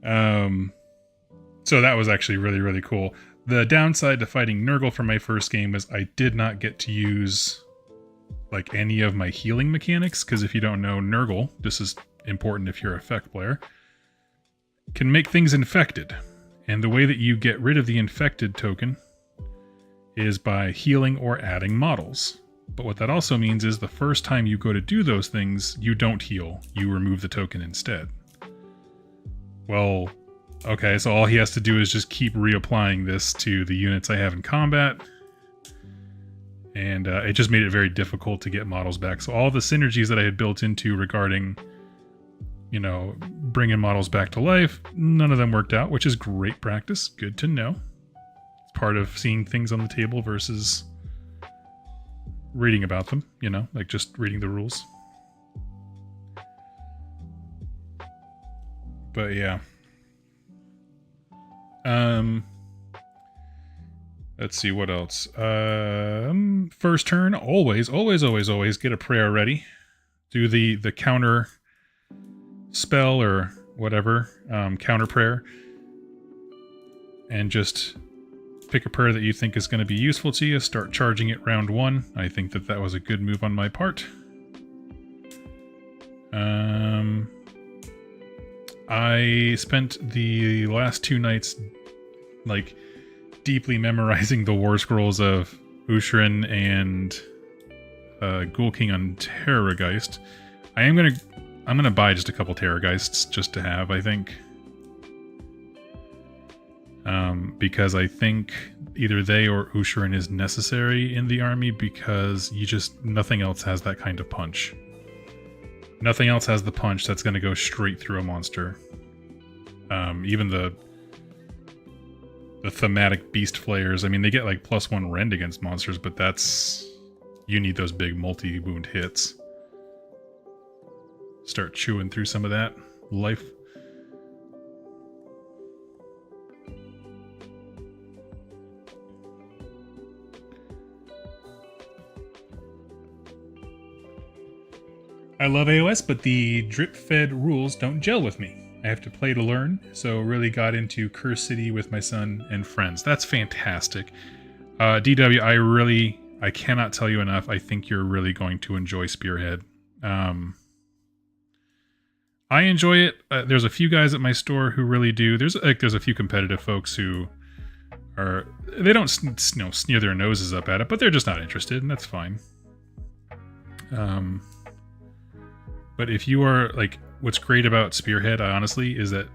So that was actually really, really cool. The downside to fighting Nurgle for my first game was I did not get to use like any of my healing mechanics, because if you don't know, Nurgle, this is important if you're a Feck player, can make things infected. And the way that you get rid of the infected token is by healing or adding models. But what that also means is the first time you go to do those things, you don't heal. You remove the token instead. Well, okay, so all he has to do is just keep reapplying this to the units I have in combat. And it just made it very difficult to get models back. So all the synergies that I had built into regarding, bringing models back to life, none of them worked out, which is great practice. Good to know. It's part of seeing things on the table versus reading about them, like just reading the rules. But yeah. Let's see what else. First turn, always get a prayer ready. Do the counter spell or whatever, counter prayer, and just pick a prayer that you think is going to be useful to you. Start charging it round 1. I think that was a good move on my part. I spent the last 2 nights deeply memorizing the war scrolls of Ushren and Ghoul King on Terrorgeist. I'm gonna buy just a couple Terrorgeists just to have, I think. Because I think either they or Ushren is necessary in the army, because nothing else has that kind of punch. Nothing else has the punch that's going to go straight through a monster. Even the thematic beast flayers, I mean, they get like +1 rend against monsters, but you need those big multi-wound hits. Start chewing through some of that life. I love AOS, but the drip-fed rules don't gel with me. I have to play to learn, so really got into Curse City with my son and friends. That's fantastic. DW, I cannot tell you enough. I think you're really going to enjoy Spearhead. I enjoy it. There's a few guys at my store who really do. There's a few competitive folks who they don't sneer their noses up at it, but they're just not interested, and that's fine. But if you are what's great about Spearhead, honestly, is that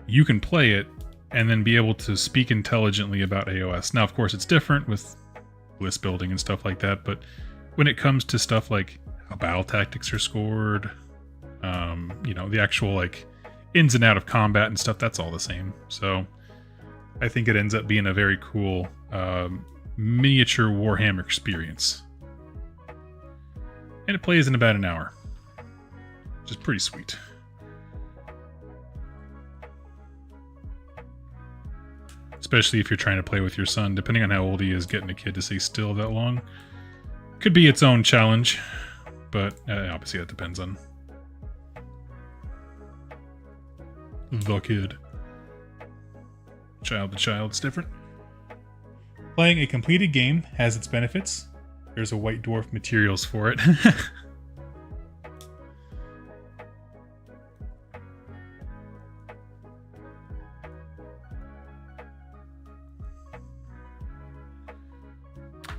you can play it and then be able to speak intelligently about AOS. Now, of course, it's different with list building and stuff like that, but when it comes to stuff like how battle tactics are scored. You know, the actual like ins and out of combat and stuff, that's all the same. So I think it ends up being a very cool miniature Warhammer experience. And it plays in about an hour, which is pretty sweet. Especially if you're trying to play with your son, depending on how old he is, getting a kid to stay still that long could be its own challenge, but obviously that depends on the kid. Child to child, it's different. Playing a completed game has its benefits. There's a white dwarf materials for it.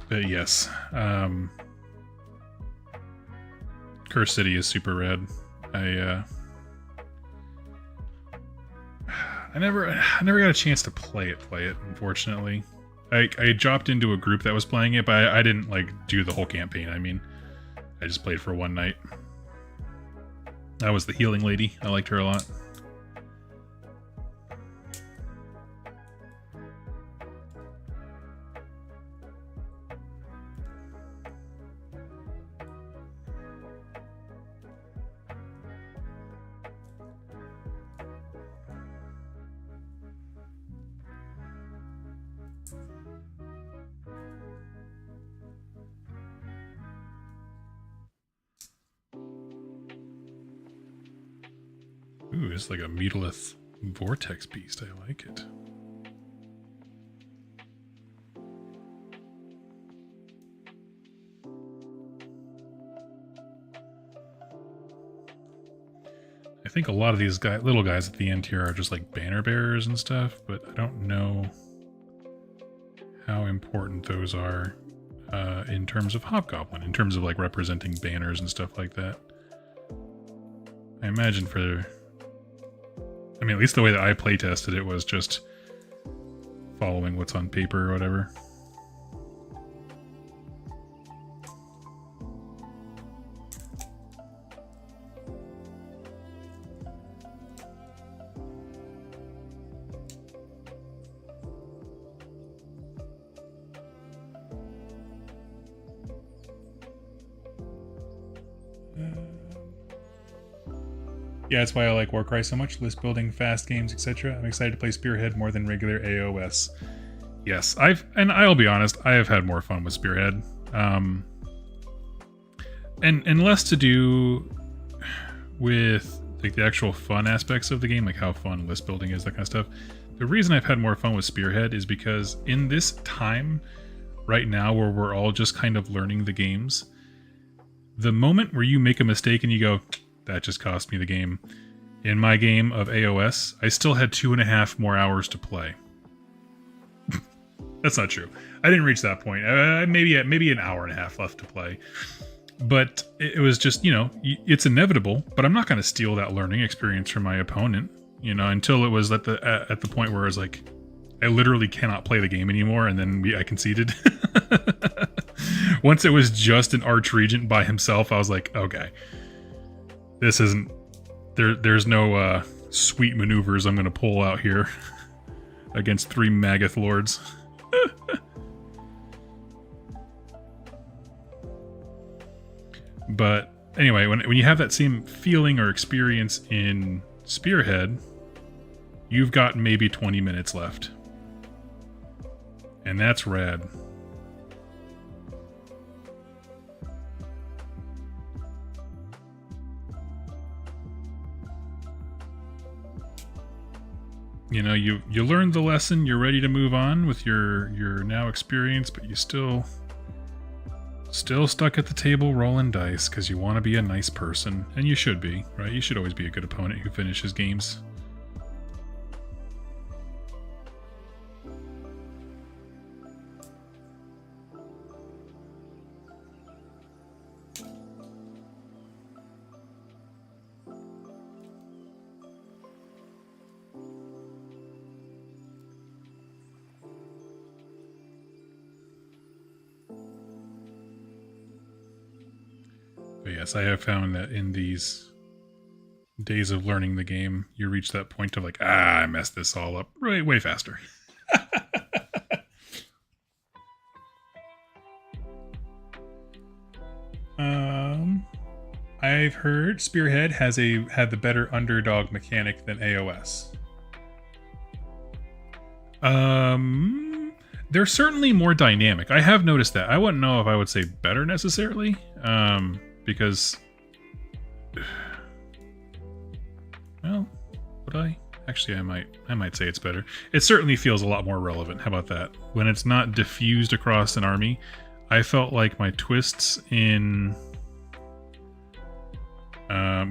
But yes, Curse City is super rad. I never got a chance to play it, unfortunately. I dropped into a group that was playing it, but I didn't like do the whole campaign. I mean, I just played for one night. That was the healing lady. I liked her a lot. Ooh, it's like a Mutalith Vortex Beast. I like it. I think a lot of these little guys at the end here are just like banner bearers and stuff, but I don't know how important those are in terms of Hobgoblin, in terms of like representing banners and stuff like that. I imagine at least the way that I play tested it was just following what's on paper or whatever. Yeah, that's why I like Warcry so much. List building, fast games, etc. I'm excited to play Spearhead more than regular AOS. Yes, I'll be honest, I have had more fun with Spearhead. And less to do with like the actual fun aspects of the game, like how fun list building is, that kind of stuff. The reason I've had more fun with Spearhead is because in this time right now where we're all just kind of learning the games, the moment where you make a mistake and you go, that just cost me the game. In my game of AOS, I still had 2.5 more hours to play. That's not true. I didn't reach that point. Maybe an hour and a half left to play. But it was just, you know, it's inevitable, but I'm not going to steal that learning experience from my opponent, you know, until it was at the point where I was like, I literally cannot play the game anymore, and then I conceded. Once it was just an Archregent by himself, I was like, okay. This isn't... There's no sweet maneuvers I'm going to pull out here against 3 Maggoth Lords. But anyway, when you have that same feeling or experience in Spearhead, you've got maybe 20 minutes left. And that's rad. You know, you learned the lesson, you're ready to move on with your now experience, but you still stuck at the table rolling dice because you want to be a nice person, and you should be, right? You should always be a good opponent who finishes games. Yes, I have found that in these days of learning the game, you reach that point of like, I messed this all up way faster. I've heard Spearhead had the better underdog mechanic than AOS. They're certainly more dynamic. I have noticed that. I wouldn't know if I would say better necessarily, because, well, would I? Actually, I might say it's better. It certainly feels a lot more relevant. How about that? When it's not diffused across an army, I felt like my twists in...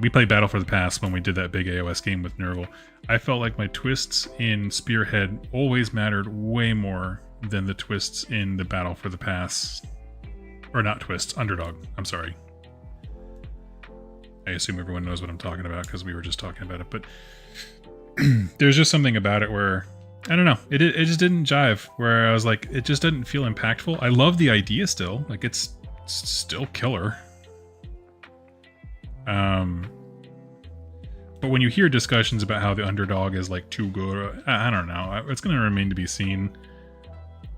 we played Battle for the Pass when we did that big AOS game with Nurgle. I felt like my twists in Spearhead always mattered way more than the twists in the Battle for the Pass. Or not twists, underdog. I'm sorry. I assume everyone knows what I'm talking about because we were just talking about it, but there's just something about it where, I don't know, it just didn't jive, where I was like, it just didn't feel impactful. I love the idea still, like it's still killer. But when you hear discussions about how the underdog is like too good, I don't know. It's going to remain to be seen.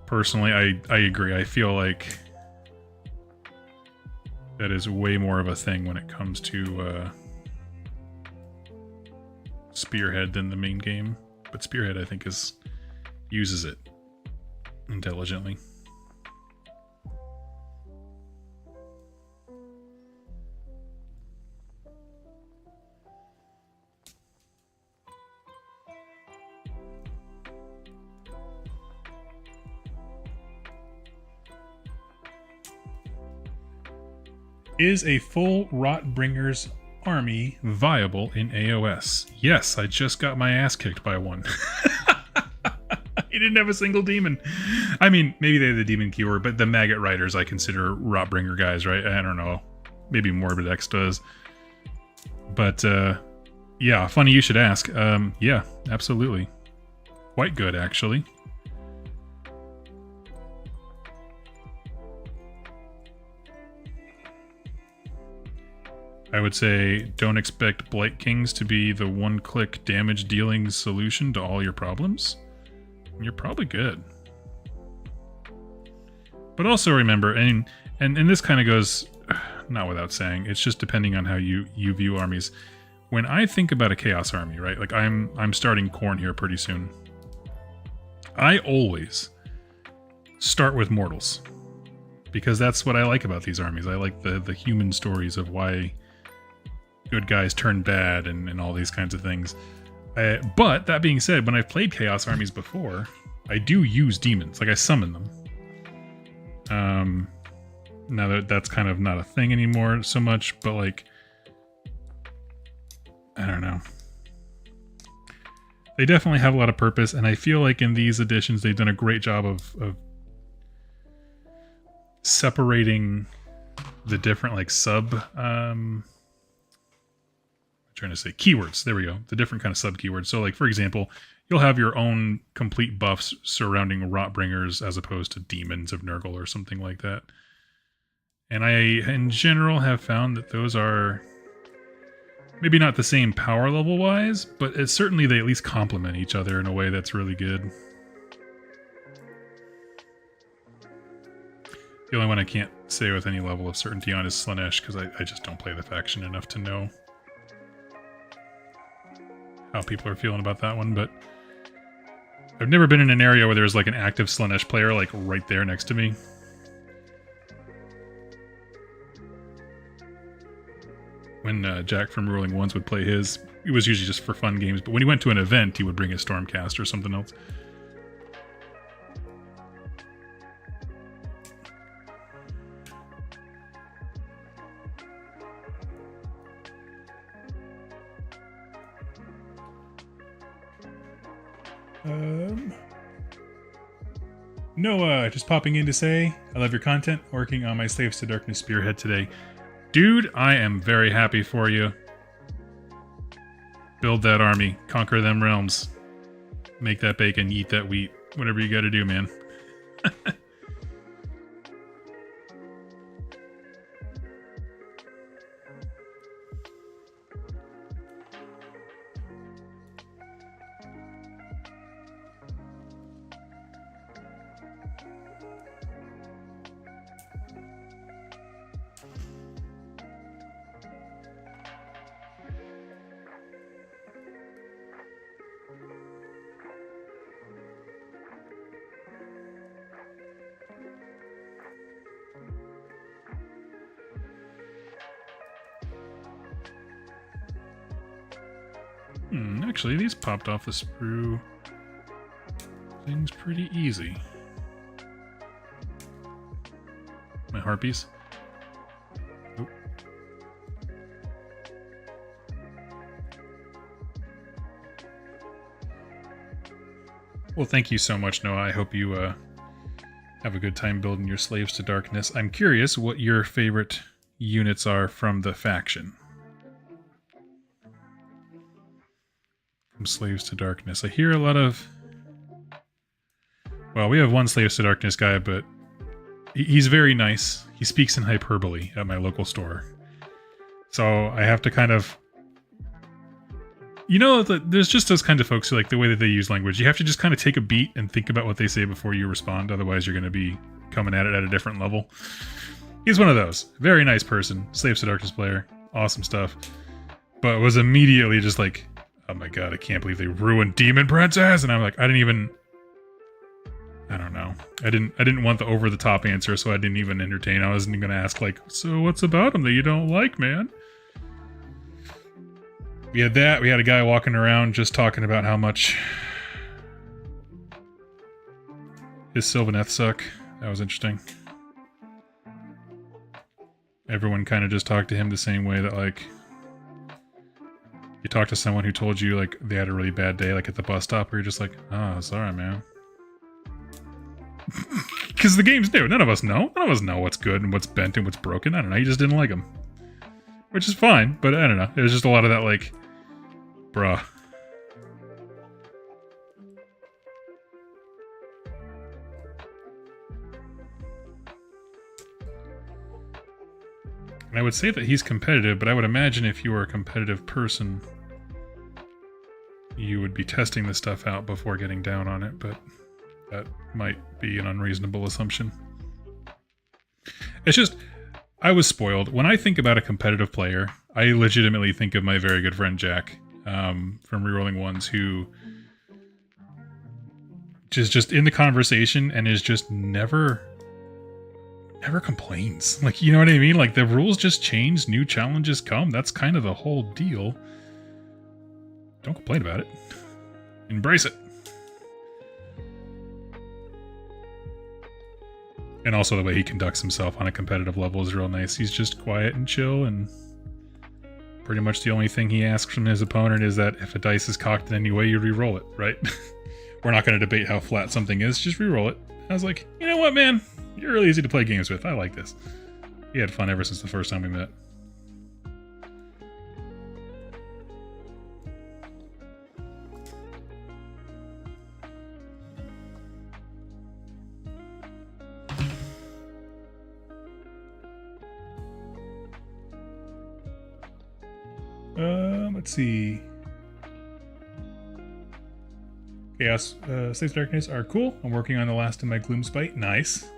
Personally, I agree. I feel like that is way more of a thing when it comes to Spearhead than the main game. But Spearhead, I think, uses it intelligently. Is a full Rotbringer's army viable in AOS? Yes, I just got my ass kicked by one. He didn't have a single demon. I mean, maybe they had the demon keyword, but the Maggot Riders I consider Rotbringer guys, right? I don't know. Maybe Morbid X does. But, yeah, funny you should ask. Yeah, absolutely. Quite good, actually. I would say don't expect Blight Kings to be the one-click damage dealing solution to all your problems. You're probably good. But also remember, and this kind of goes, not without saying, it's just depending on how you view armies. When I think about a Chaos army, right, like I'm starting Khorne here pretty soon, I always start with mortals. Because that's what I like about these armies. I like the human stories of why good guys turn bad and all these kinds of things. But that being said, when I've played Chaos armies before, I do use demons. Like, I summon them. Now that's kind of not a thing anymore so much, but like, I don't know. They definitely have a lot of purpose, and I feel like in these editions they've done a great job of separating the different like trying to say keywords. There we go. The different kind of sub keywords. So like, for example, you'll have your own complete buffs surrounding Rotbringers as opposed to demons of Nurgle or something like that. And I, in general, have found that those are maybe not the same power level wise, but it's certainly they at least complement each other in a way that's really good. The only one I can't say with any level of certainty on is Slaanesh, because I just don't play the faction enough to know how people are feeling about that one, but I've never been in an area where there's like an active Slaanesh player like right there next to me. When Jack from Ruling Ones would play his, it was usually just for fun games, but when he went to an event, he would bring a Stormcast or something else. Noah, just popping in to say, I love your content, working on my Slaves to Darkness Spearhead today. Dude, I am very happy for you. Build that army, conquer them realms, make that bacon, eat that wheat, whatever you gotta do, man. Actually, these popped off the sprue things pretty easy. My harpies. Oop. Well, thank you so much, Noah. I hope you have a good time building your Slaves to Darkness. I'm curious what your favorite units are from the faction. From Slaves to Darkness. I hear a lot of... Well, we have one Slaves to Darkness guy, but he's very nice. He speaks in hyperbole at my local store. So I have to kind of... You know, there's just those kinds of folks who like the way that they use language. You have to just kind of take a beat and think about what they say before you respond. Otherwise, you're going to be coming at it at a different level. He's one of those. Very nice person. Slaves to Darkness player. Awesome stuff. But was immediately just like, oh my god, I can't believe they ruined Demon Princess. And I'm like, I don't know. I didn't want the over-the-top answer, so I didn't even entertain. I wasn't going to ask, like, so what's about him that you don't like, man? We had that. We had a guy walking around just talking about how much his Sylvaneth suck. That was interesting. Everyone kind of just talked to him the same way that, like, you talk to someone who told you, like, they had a really bad day, like, at the bus stop, where you're just like, oh, sorry, man. Because the game's new. None of us know. None of us know what's good and what's bent and what's broken. I don't know. You just didn't like them. Which is fine, but I don't know. There's just a lot of that, like, bruh. And I would say that he's competitive, but I would imagine if you were a competitive person, you would be testing this stuff out before getting down on it, but that might be an unreasonable assumption. It's just... I was spoiled. When I think about a competitive player, I legitimately think of my very good friend Jack from Rerolling Ones, who is just in the conversation and is just never complains. Like, you know what I mean? Like, the rules just change, new challenges come. That's kind of the whole deal. Don't complain about it. Embrace it. And also the way he conducts himself on a competitive level is real nice. He's just quiet and chill, and pretty much the only thing he asks from his opponent is that if a dice is cocked in any way, you re-roll it, right? We're not going to debate how flat something is, just re-roll it. I was like, you know what, man? You're really easy to play games with. I like this. He had fun ever since the first time we met. Let's see. Chaos Slaves of Darkness are cool. I'm working on the last of my Gloomspite. Nice.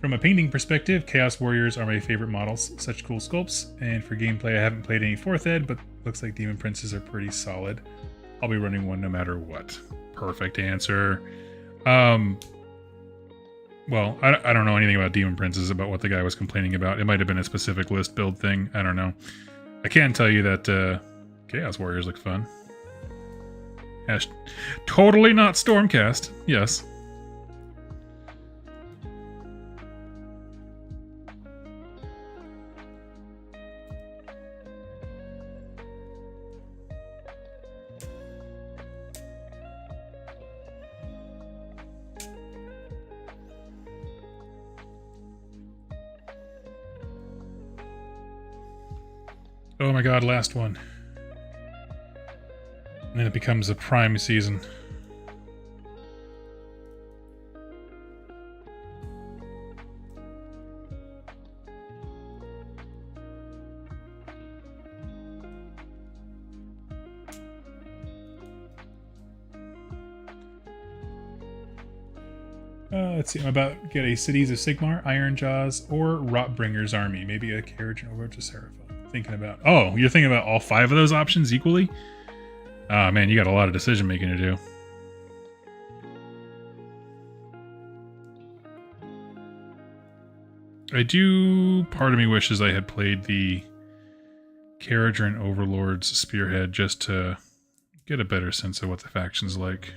From a painting perspective, Chaos Warriors are my favorite models. Such cool sculpts. And for gameplay, I haven't played any 4th Ed, but looks like Demon Princes are pretty solid. I'll be running one no matter what. Perfect answer. Well, I don't know anything about Demon Princes, about what the guy was complaining about. It might have been a specific list build thing. I don't know. I can tell you that Chaos Warriors look fun. Totally not Stormcast. Yes. Oh my god, last one. And then it becomes a prime season. Let's see, I'm about to get a Cities of Sigmar, Iron Jaws, or Rotbringer's Army. Maybe a carriage and over to Seraphim. Thinking about... Oh, you're thinking about all 5 of those options equally? Oh man, you got a lot of decision making to do. I do... Part of me wishes I had played the Carriager and Overlord's Spearhead just to get a better sense of what the faction's like.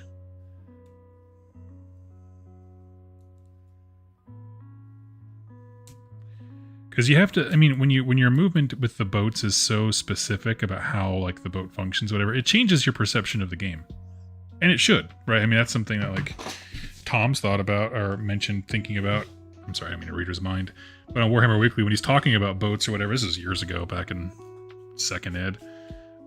Because you have to, I mean, when your movement with the boats is so specific about how like the boat functions, whatever, it changes your perception of the game, and it should, right? I mean, that's something that like Tom's thought about or mentioned thinking about. I'm sorry, I mean a reader's mind, but on Warhammer Weekly when he's talking about boats or whatever, this is years ago, back in second ed,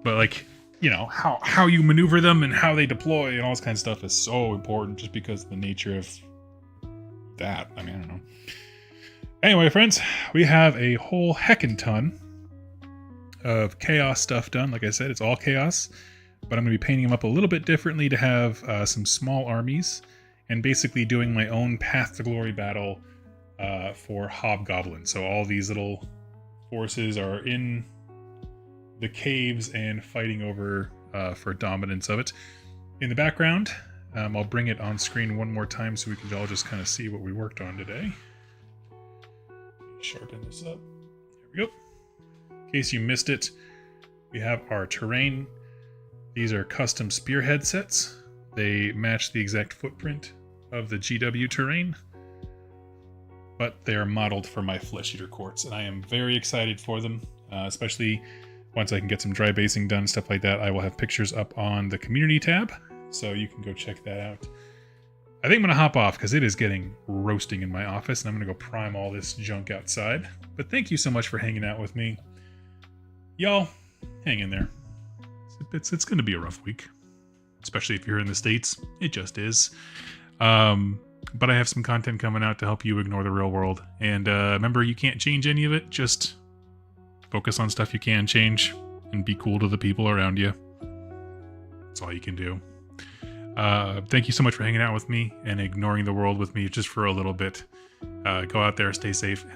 but like, you know, how you maneuver them and how they deploy and all this kind of stuff is so important just because of the nature of that. I mean, I don't know. Anyway, friends, we have a whole heckin' ton of chaos stuff done. Like I said, it's all chaos, but I'm going to be painting them up a little bit differently to have some small armies and basically doing my own Path to Glory battle for Hobgoblin. So all these little forces are in the caves and fighting over for dominance of it. In the background, I'll bring it on screen one more time so we can all just kind of see what we worked on today. Sharpen this up. There we go. In case you missed it, we have our terrain. These are custom Spearhead sets. They match the exact footprint of the GW terrain, but they are modeled for my Flesh Eater Courts, and I am very excited for them, especially once I can get some dry basing done, stuff like that. I will have pictures up on the community tab, so you can go check that out. I think I'm going to hop off because it is getting roasting in my office, and I'm going to go prime all this junk outside. But thank you so much for hanging out with me. Y'all, hang in there. It's going to be a rough week, especially if you're in the States. It just is. But I have some content coming out to help you ignore the real world. And remember, you can't change any of it. Just focus on stuff you can change and be cool to the people around you. That's all you can do. Thank you so much for hanging out with me and ignoring the world with me just for a little bit. Go out there, stay safe. Have a